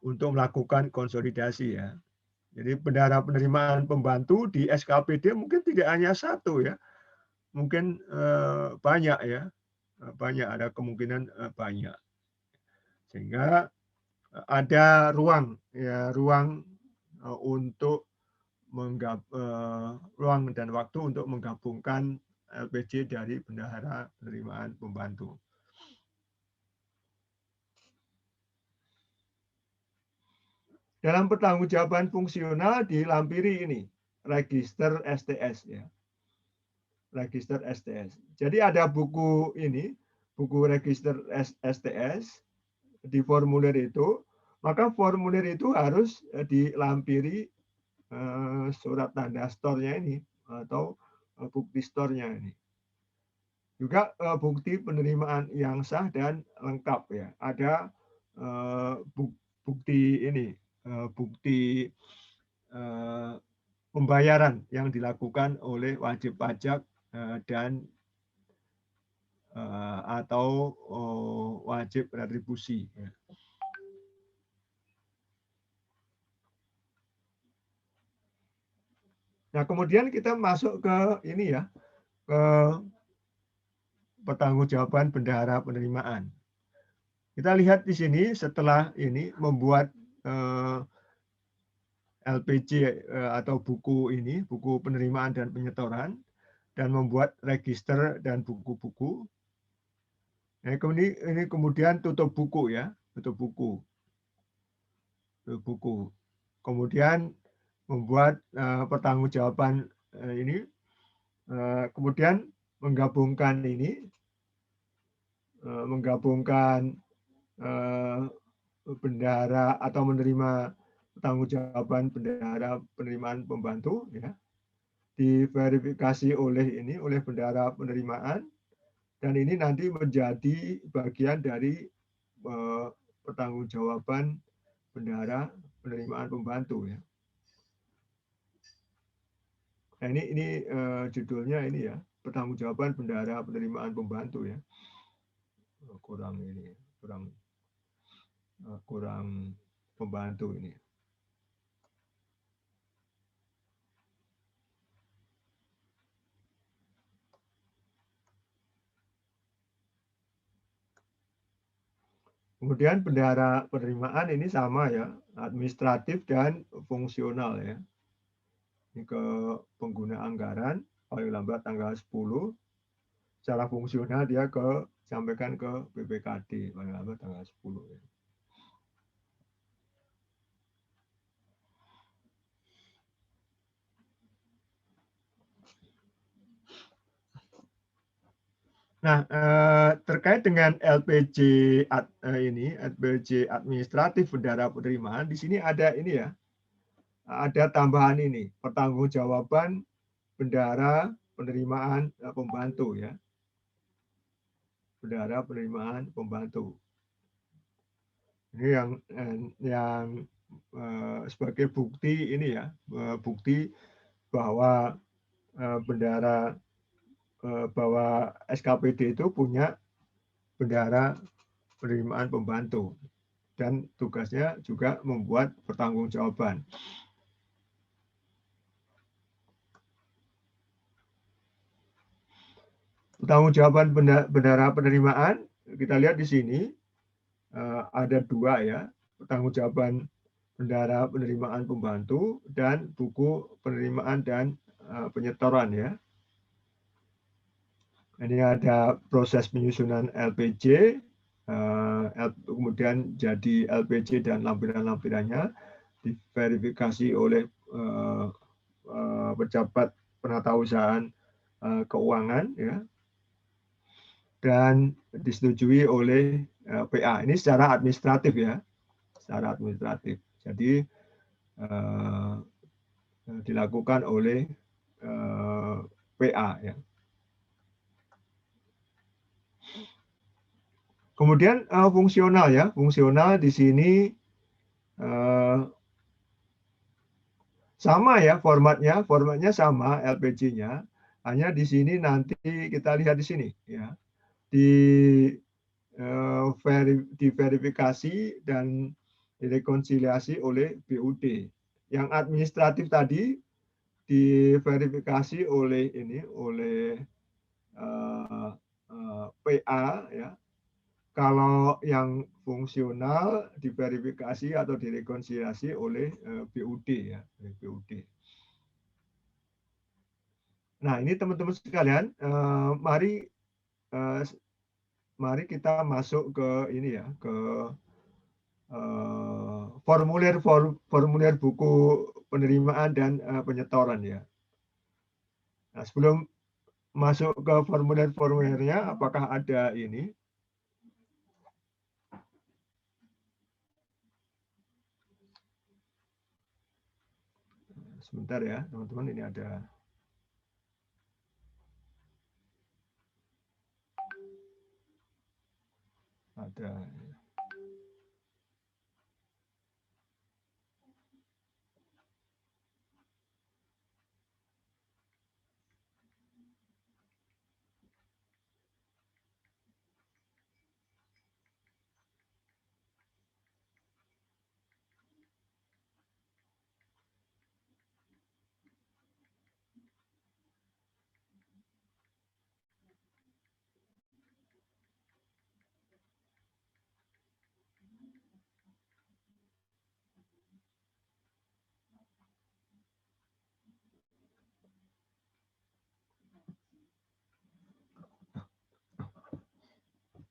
untuk melakukan konsolidasi ya. Jadi bendahara penerimaan pembantu di SKPD mungkin tidak hanya satu ya, mungkin banyak ya, banyak, ada kemungkinan banyak, sehingga ada ruang ya, ruang untuk ruang dan waktu untuk menggabungkan LPJ dari bendahara penerimaan pembantu. Dalam pertanggungjawaban fungsional dilampiri ini, register STS ya. Register STS. Jadi ada buku ini, buku register STS di formulir itu, maka formulir itu harus dilampiri surat tanda store-nya ini atau bukti store-nya ini. Juga bukti penerimaan yang sah dan lengkap ya. Ada bukti ini, bukti pembayaran yang dilakukan oleh wajib pajak dan atau wajib retribusi. Nah, kemudian kita masuk ke ini ya, ke pertanggungjawaban bendahara penerimaan. Kita lihat di sini setelah ini membuat LPJ atau buku ini, buku penerimaan dan penyetoran, dan membuat register dan buku-buku. Nah, ini kemudian tutup buku ya, tutup buku. Tutup buku. Kemudian membuat pertanggungjawaban ini, kemudian menggabungkan ini, menggabungkan bendahara atau menerima pertanggungjawaban bendahara penerimaan pembantu ya, diverifikasi oleh bendahara penerimaan, dan ini nanti menjadi bagian dari pertanggungjawaban bendahara penerimaan pembantu ya. Nah, ini judulnya ini ya, pertanggungjawaban bendahara penerimaan pembantu ya. Kurang pembantu ini. Kemudian bendahara penerimaan ini sama ya, administratif dan fungsional ya. Ini ke pengguna anggaran paling lambat tanggal 10. Secara fungsional dia sampaikan ke BPKD paling lambat tanggal 10 ya. Nah, terkait dengan LPJ LPJ administratif bendahara penerimaan, di sini ada ini ya, ada tambahan ini, pertanggungjawaban bendahara penerimaan pembantu ya, bendahara penerimaan pembantu. Ini yang sebagai bukti ini ya, bukti bahwa bendahara bahwa SKPD itu punya bendahara penerimaan pembantu dan tugasnya juga membuat pertanggungjawaban. Pertanggungjawaban bendahara penerimaan kita lihat di sini ada dua ya, pertanggungjawaban bendahara penerimaan pembantu dan buku penerimaan dan penyetoran ya. Ini ada proses penyusunan LPJ, kemudian jadi LPJ dan lampiran-lampirannya diverifikasi oleh pejabat penatausahaan keuangan ya, dan disetujui oleh PA. Ini secara administratif ya, secara administratif. Jadi dilakukan oleh PA ya. Kemudian fungsional ya, fungsional di sini sama ya formatnya sama LPJ-nya, hanya di sini nanti kita lihat di sini ya, diverifikasi dan direkonsiliasi oleh BUD Yang administratif tadi diverifikasi oleh PA ya. Kalau yang fungsional diverifikasi atau direkonsiliasi oleh BUD ya, BUD. Nah, ini teman-teman sekalian, mari kita masuk ke ini ya, ke formulir buku penerimaan dan penyetoran ya. Nah, sebelum masuk ke formulirnya, apakah ada ini? Sebentar ya, teman-teman, ini ada.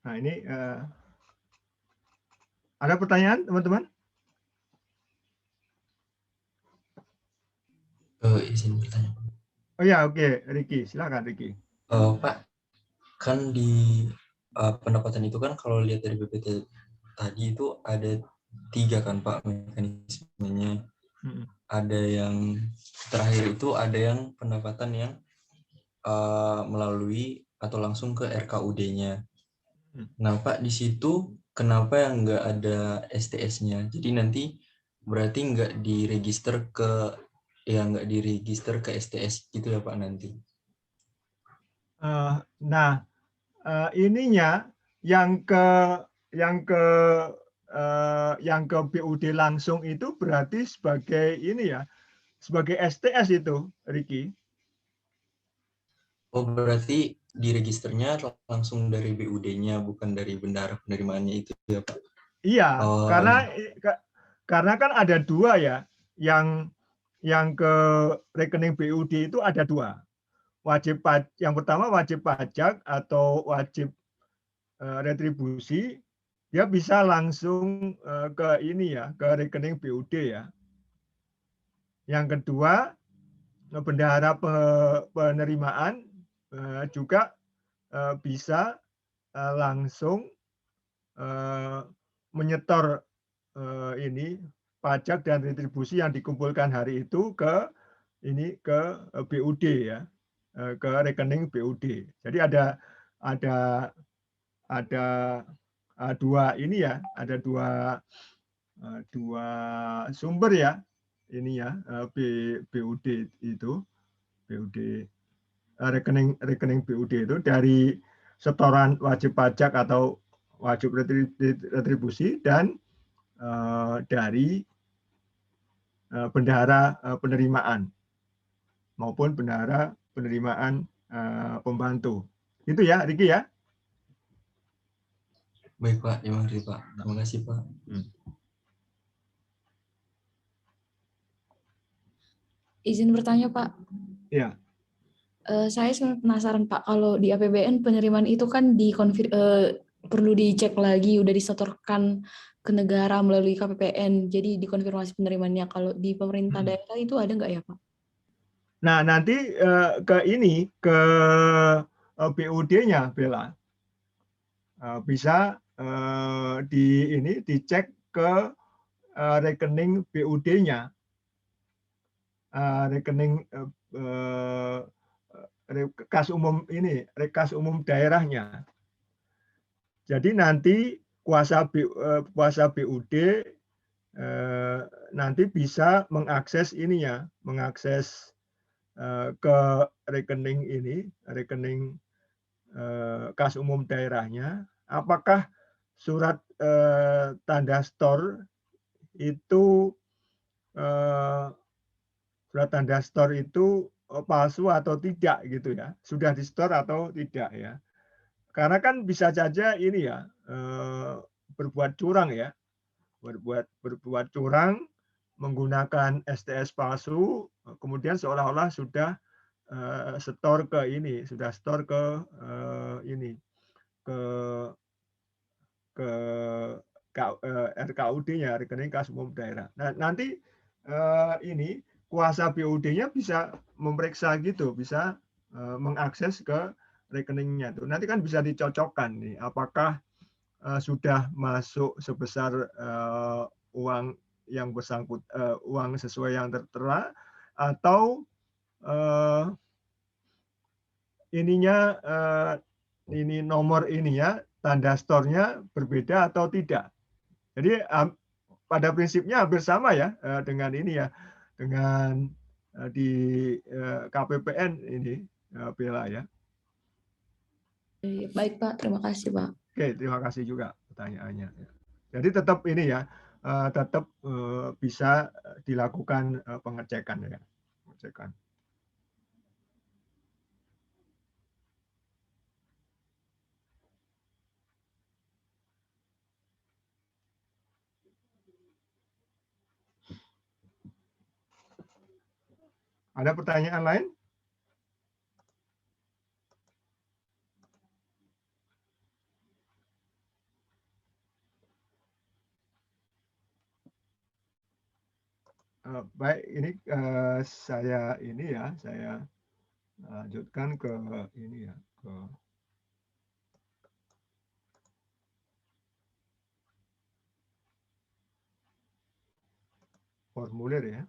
Nah, ini ada pertanyaan, teman-teman? Izin bertanya. Oh ya, oke, Ricky, silakan Ricky. Pak, kan di pendapatan itu kan kalau lihat dari BPT tadi itu ada 3 kan Pak mekanismenya. Ada yang terakhir itu ada yang pendapatan yang melalui atau langsung ke RKUD-nya. Nah Pak, di situ kenapa yang nggak ada STS-nya? Jadi nanti berarti nggak diregister ke STS gitu ya Pak nanti? Nah, ininya yang ke BUD langsung itu berarti sebagai ini ya, sebagai STS itu, Ricky. Oh, berarti diregisternya langsung dari BUD-nya, bukan dari bendahara penerimaannya itu ya Pak? Iya, Oh, karena kan ada 2 ya, yang ke rekening BUD itu ada 2. Yang pertama wajib pajak atau wajib retribusi, dia bisa langsung ke ini ya, ke rekening BUD ya. Yang kedua, bendahara penerimaan juga bisa langsung menyetor ini pajak dan retribusi yang dikumpulkan hari itu ke BUD ya, ke rekening BUD. Jadi ada 2 ini ya, ada dua sumber ya, ini ya, BUD itu, BUD rekening BUD itu dari setoran wajib pajak atau wajib retribusi dan dari bendahara penerimaan maupun bendahara penerimaan pembantu. Itu ya, Ricky ya. baik Pak, terima kasih Pak. Terima kasih Pak. Izin bertanya Pak. Iya. Saya sebenarnya penasaran Pak, kalau di APBN penerimaan itu kan perlu dicek lagi, udah disetorkan ke negara melalui KPPN, jadi dikonfirmasi penerimaannya. Kalau di pemerintah daerah itu ada nggak ya Pak? Nah, nanti ke BUD-nya, Bella. Bisa dicek ke rekening BUD-nya, rekening rekas umum daerahnya. Jadi nanti kuasa BUD nanti bisa mengakses mengakses ke rekening rekening kas umum daerahnya. Apakah surat tanda store itu surat tanda store itu palsu atau tidak gitu ya, sudah di store atau tidak ya. Karena kan bisa saja ini ya berbuat curang ya, berbuat curang menggunakan STS palsu, kemudian seolah-olah sudah store ke ini, sudah store ke ini ke RKUD-nya, rekening kas umum daerah. Nah, nanti ini kuasa BUD-nya bisa memeriksa gitu, bisa mengakses ke rekeningnya tuh. Nanti kan bisa dicocokkan nih, apakah sudah masuk sebesar uang yang bersangkut uang sesuai yang tertera atau ininya ini nomor ini ya tanda store-nya berbeda atau tidak. Jadi pada prinsipnya hampir sama ya dengan ini ya, dengan di KPPN ini Bella ya. Baik Pak, terima kasih Pak. Oke, terima kasih juga pertanyaannya. Jadi tetap ini ya, tetap bisa dilakukan pengecekan ya, pengecekan. Ada pertanyaan lain? Baik, ini saya ini ya, saya lanjutkan ke ini ya, ke formulir ya.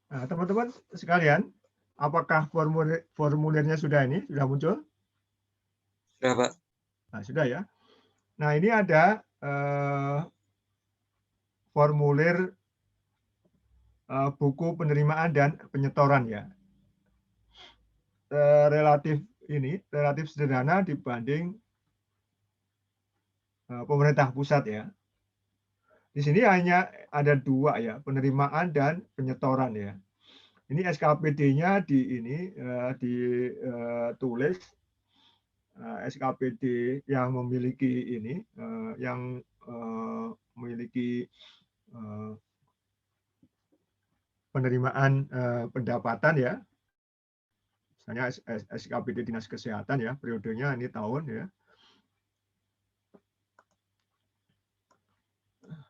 Nah, teman-teman sekalian, apakah formulirnya sudah muncul? Sudah, Pak. Nah, sudah ya. Nah, ini ada formulir buku penerimaan dan penyetoran ya. Relatif sederhana dibanding pemerintah pusat ya. Di sini hanya ada dua ya, penerimaan dan penyetoran ya. Ini SKPD-nya ditulis SKPD yang memiliki ini, yang memiliki penerimaan pendapatan ya. Misalnya SKPD Dinas Kesehatan ya, periodenya ini tahun ya.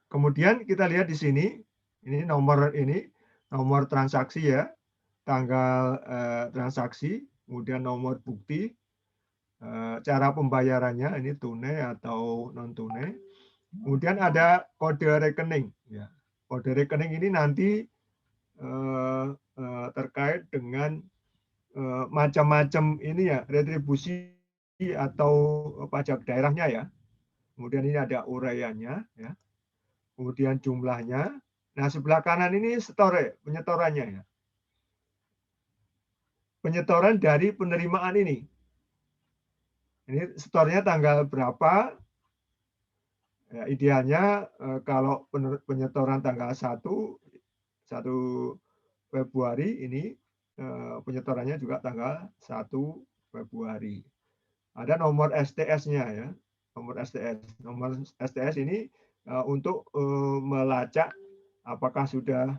Kemudian kita lihat di sini, ini nomor transaksi ya, tanggal transaksi, kemudian nomor bukti, cara pembayarannya ini tunai atau non tunai. Kemudian ada kode rekening ya. Kode rekening ini nanti terkait dengan macam-macam ini ya, retribusi atau pajak daerahnya ya. Kemudian ini ada uraiannya ya. Kemudian jumlahnya. Nah, sebelah kanan ini penyetorannya ya. Penyetoran dari penerimaan ini. Ini setornya tanggal berapa, Ya, idealnya kalau penyetoran tanggal 1 Februari ini penyetorannya juga tanggal 1 Februari. Ada nomor STS-nya ya. Nomor STS. Nomor STS ini untuk melacak apakah sudah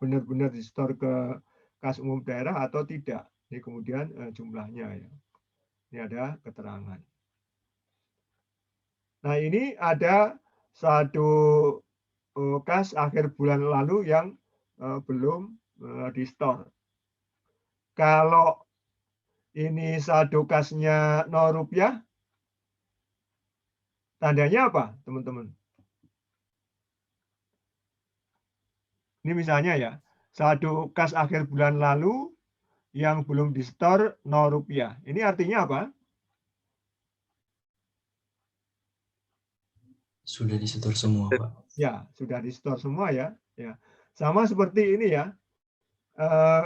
benar-benar disetor ke kas umum daerah atau tidak. Ini kemudian jumlahnya ya. Ini ada keterangan. Nah, ini ada satu kas akhir bulan lalu yang belum di-store. Kalau ini saldo kasnya 0 rupiah, tandanya apa, teman-teman? Ini misalnya ya, saldo kas akhir bulan lalu yang belum di-store 0 rupiah. Ini artinya apa? Sudah disetor semua, Pak. Ya, sudah di-store semua ya. Ya. Sama seperti ini ya.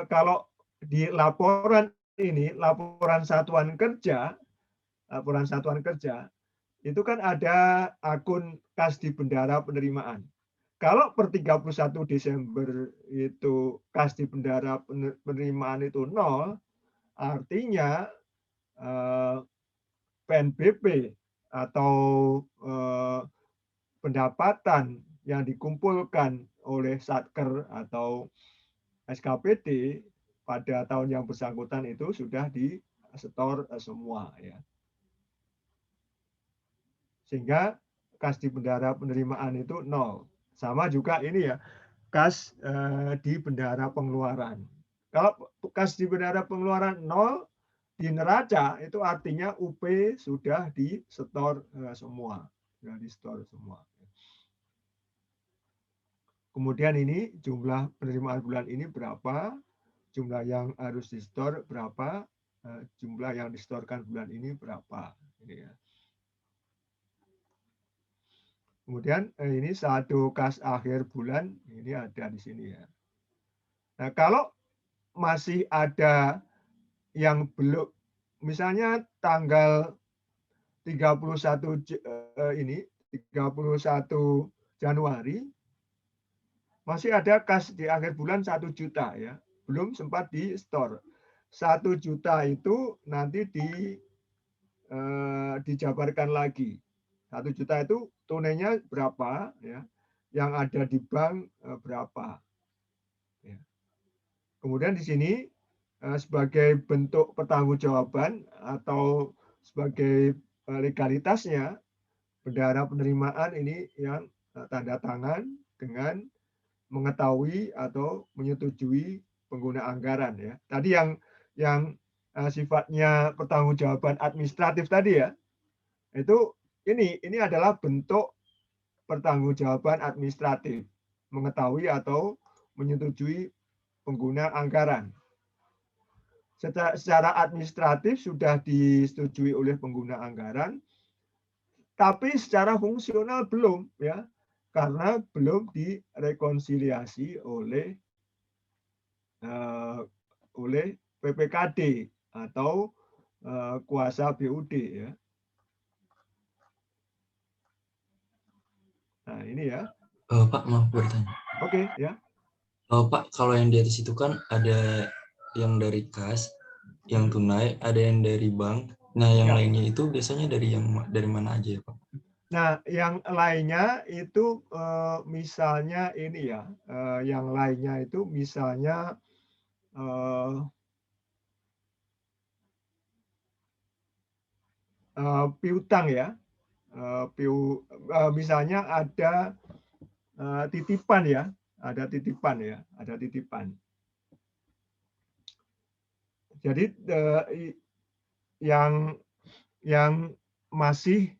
Kalau di laporan ini, laporan satuan kerja, itu kan ada akun kas di bendara penerimaan. Kalau per 31 Desember itu kas di bendara penerimaan itu 0, artinya PNBP atau pendapatan yang dikumpulkan oleh Satker atau SKPD pada tahun yang bersangkutan itu sudah di-setor semua ya. Sehingga kas di bendara penerimaan itu 0. Sama juga ini ya, kas di bendara pengeluaran. Kalau kas di bendara pengeluaran 0 di neraca itu artinya UP sudah di-setor semua, sudah di-setor semua. Kemudian ini jumlah penerimaan bulan ini berapa, jumlah yang harus di-store berapa, jumlah yang di-storekan bulan ini berapa. Ini ya. Kemudian ini saldo kas akhir bulan, ini ada di sini ya. Nah, kalau masih ada yang belum, misalnya tanggal 31 Januari, masih ada kas di akhir bulan 1 juta ya, belum sempat di store. 1 juta itu nanti dijabarkan lagi. 1 juta itu tunainya berapa ya, yang ada di bank berapa. Ya. Kemudian di sini sebagai bentuk pertanggungjawaban atau sebagai legalitasnya, bendahara penerimaan ini yang tanda tangan dengan mengetahui atau menyetujui pengguna anggaran ya. Tadi yang sifatnya pertanggungjawaban administratif tadi ya, itu ini adalah bentuk pertanggungjawaban administratif, mengetahui atau menyetujui pengguna anggaran. Secara administratif sudah disetujui oleh pengguna anggaran, tapi secara fungsional belum ya, karena belum direkonsiliasi oleh PPKD atau kuasa BUD ya. Nah ini ya. Pak mau bertanya. Oke ya. Pak, kalau yang di atas itu kan ada yang dari kas, yang tunai, ada yang dari bank. Nah, yang lainnya itu biasanya dari mana aja ya, Pak? Nah, yang lainnya itu misalnya ini ya, yang lainnya itu misalnya piutang ya, misalnya ada titipan ya, ada titipan. Jadi yang masih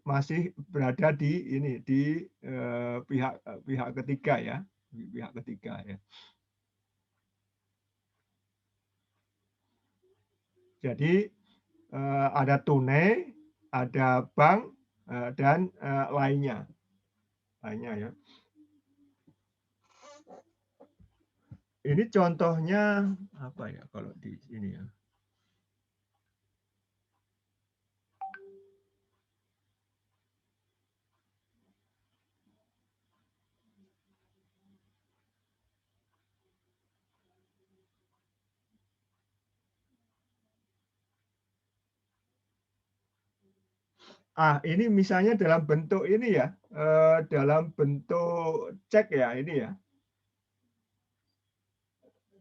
masih berada di pihak ketiga ya, pihak ketiga ya. Jadi ada tunai, ada bank dan lainnya ya. Ini contohnya apa ya kalau di sini ya? Ini misalnya dalam bentuk ini ya, dalam bentuk cek ya, ini ya.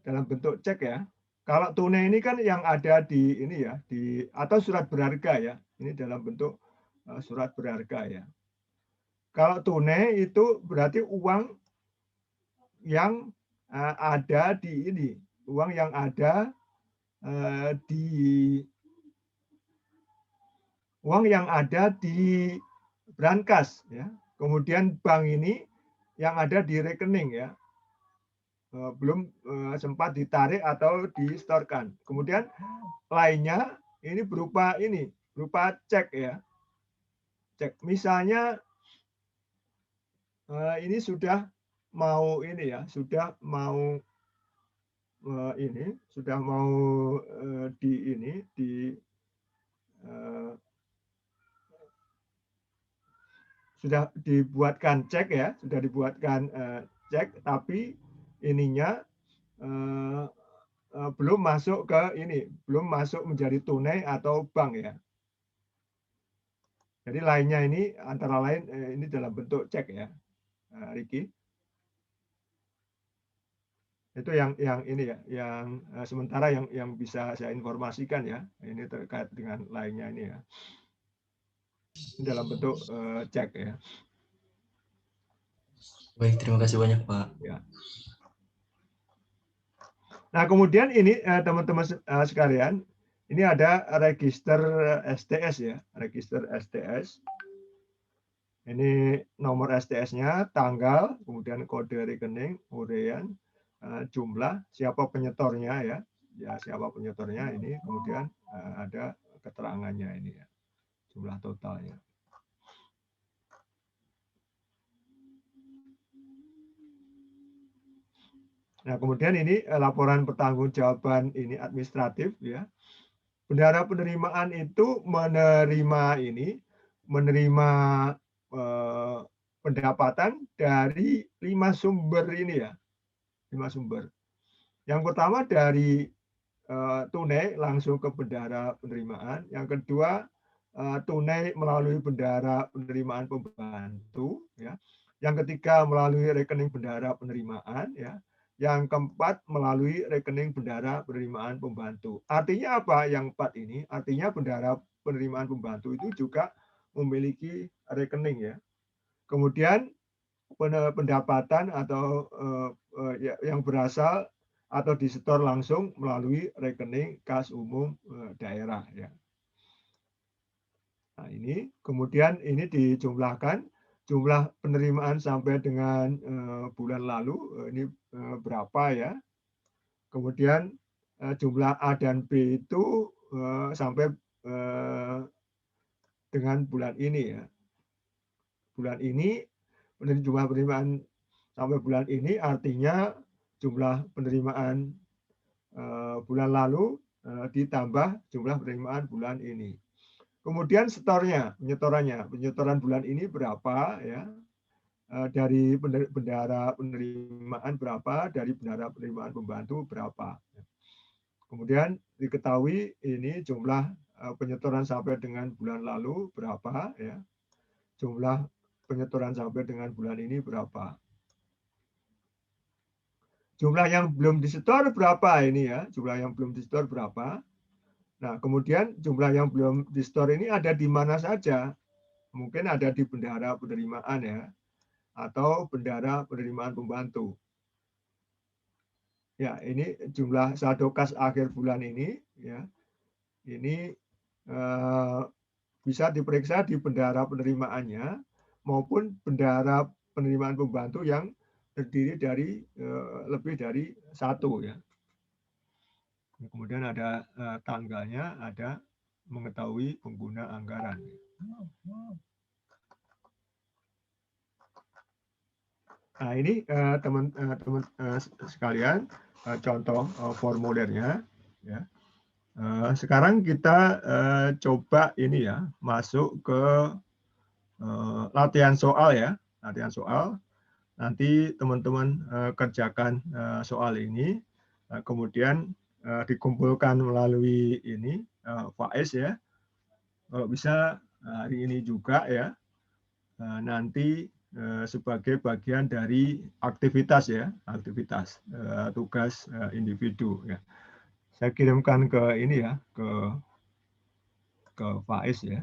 Dalam bentuk cek ya. Kalau tunai ini kan yang ada di ini ya, atau surat berharga ya. Ini dalam bentuk surat berharga ya. Kalau tunai itu berarti uang yang ada di ini, uang yang ada di brankas ya. Kemudian bank ini yang ada di rekening ya. Belum sempat ditarik atau disetorkan. Kemudian lainnya ini berupa cek ya. Cek misalnya ini sudah mau sudah dibuatkan cek ya, sudah dibuatkan cek, tapi ininya belum masuk belum masuk menjadi tunai atau bank ya. Jadi lainnya ini antara lain ini dalam bentuk cek ya, Ricky. Itu yang ini ya, yang sementara yang bisa saya informasikan ya. Ini terkait dengan lainnya ini ya. Ini dalam bentuk cek ya. Baik, terima kasih banyak Pak. Ya. Nah kemudian ini teman-teman sekalian, ini ada register STS ya, register STS. Ini nomor STS-nya, tanggal, kemudian kode rekening, uraian, jumlah, siapa penyetornya ya siapa penyetornya ini, kemudian ada keterangannya ini ya, jumlah totalnya. Nah kemudian ini laporan pertanggungjawaban ini administratif ya. Bendahara penerimaan itu menerima pendapatan dari 5 sumber ini ya, 5 sumber. Yang pertama dari tunai langsung ke bendahara penerimaan. Yang kedua tunai melalui bendahara penerimaan pembantu. Ya. Yang ketiga melalui rekening bendahara penerimaan. Ya. Yang keempat melalui rekening bendahara penerimaan pembantu. Artinya apa yang 4 ini? Artinya bendahara penerimaan pembantu itu juga memiliki rekening ya. Kemudian pendapatan atau yang berasal atau disetor langsung melalui rekening kas umum daerah ya. Nah, ini kemudian ini dijumlahkan jumlah penerimaan sampai dengan bulan lalu ini berapa ya. Kemudian jumlah A dan B itu sampai dengan bulan ini ya. Bulan ini jumlah penerimaan sampai bulan ini artinya jumlah penerimaan bulan lalu ditambah jumlah penerimaan bulan ini. Kemudian penyetoran bulan ini berapa ya, dari bendahara penerimaan berapa, dari bendahara penerimaan pembantu berapa. Kemudian diketahui ini jumlah penyetoran sampai dengan bulan lalu berapa ya, jumlah penyetoran sampai dengan bulan ini berapa. Jumlah yang belum disetor berapa ini ya, jumlah yang belum disetor berapa. Nah, kemudian jumlah yang belum disetor ini ada di mana saja. Mungkin ada di bendahara penerimaan ya, atau bendahara penerimaan pembantu. Ya, ini jumlah saldo kas akhir bulan ini ya. Ini bisa diperiksa di bendahara penerimaannya maupun bendahara penerimaan pembantu yang terdiri dari lebih dari 1 ya. Kemudian ada tanggalnya, ada mengetahui pengguna anggaran. Nah ini teman-teman sekalian contoh formulirnya. Ya. Sekarang kita coba ini ya masuk ke latihan soal ya, latihan soal. Nanti teman-teman kerjakan soal ini, kemudian dikumpulkan melalui ini Faiz ya. Kalau bisa hari ini juga ya, nanti sebagai bagian dari aktivitas ya, aktivitas tugas individu ya. Saya kirimkan ke ini ya, ke Faiz ya.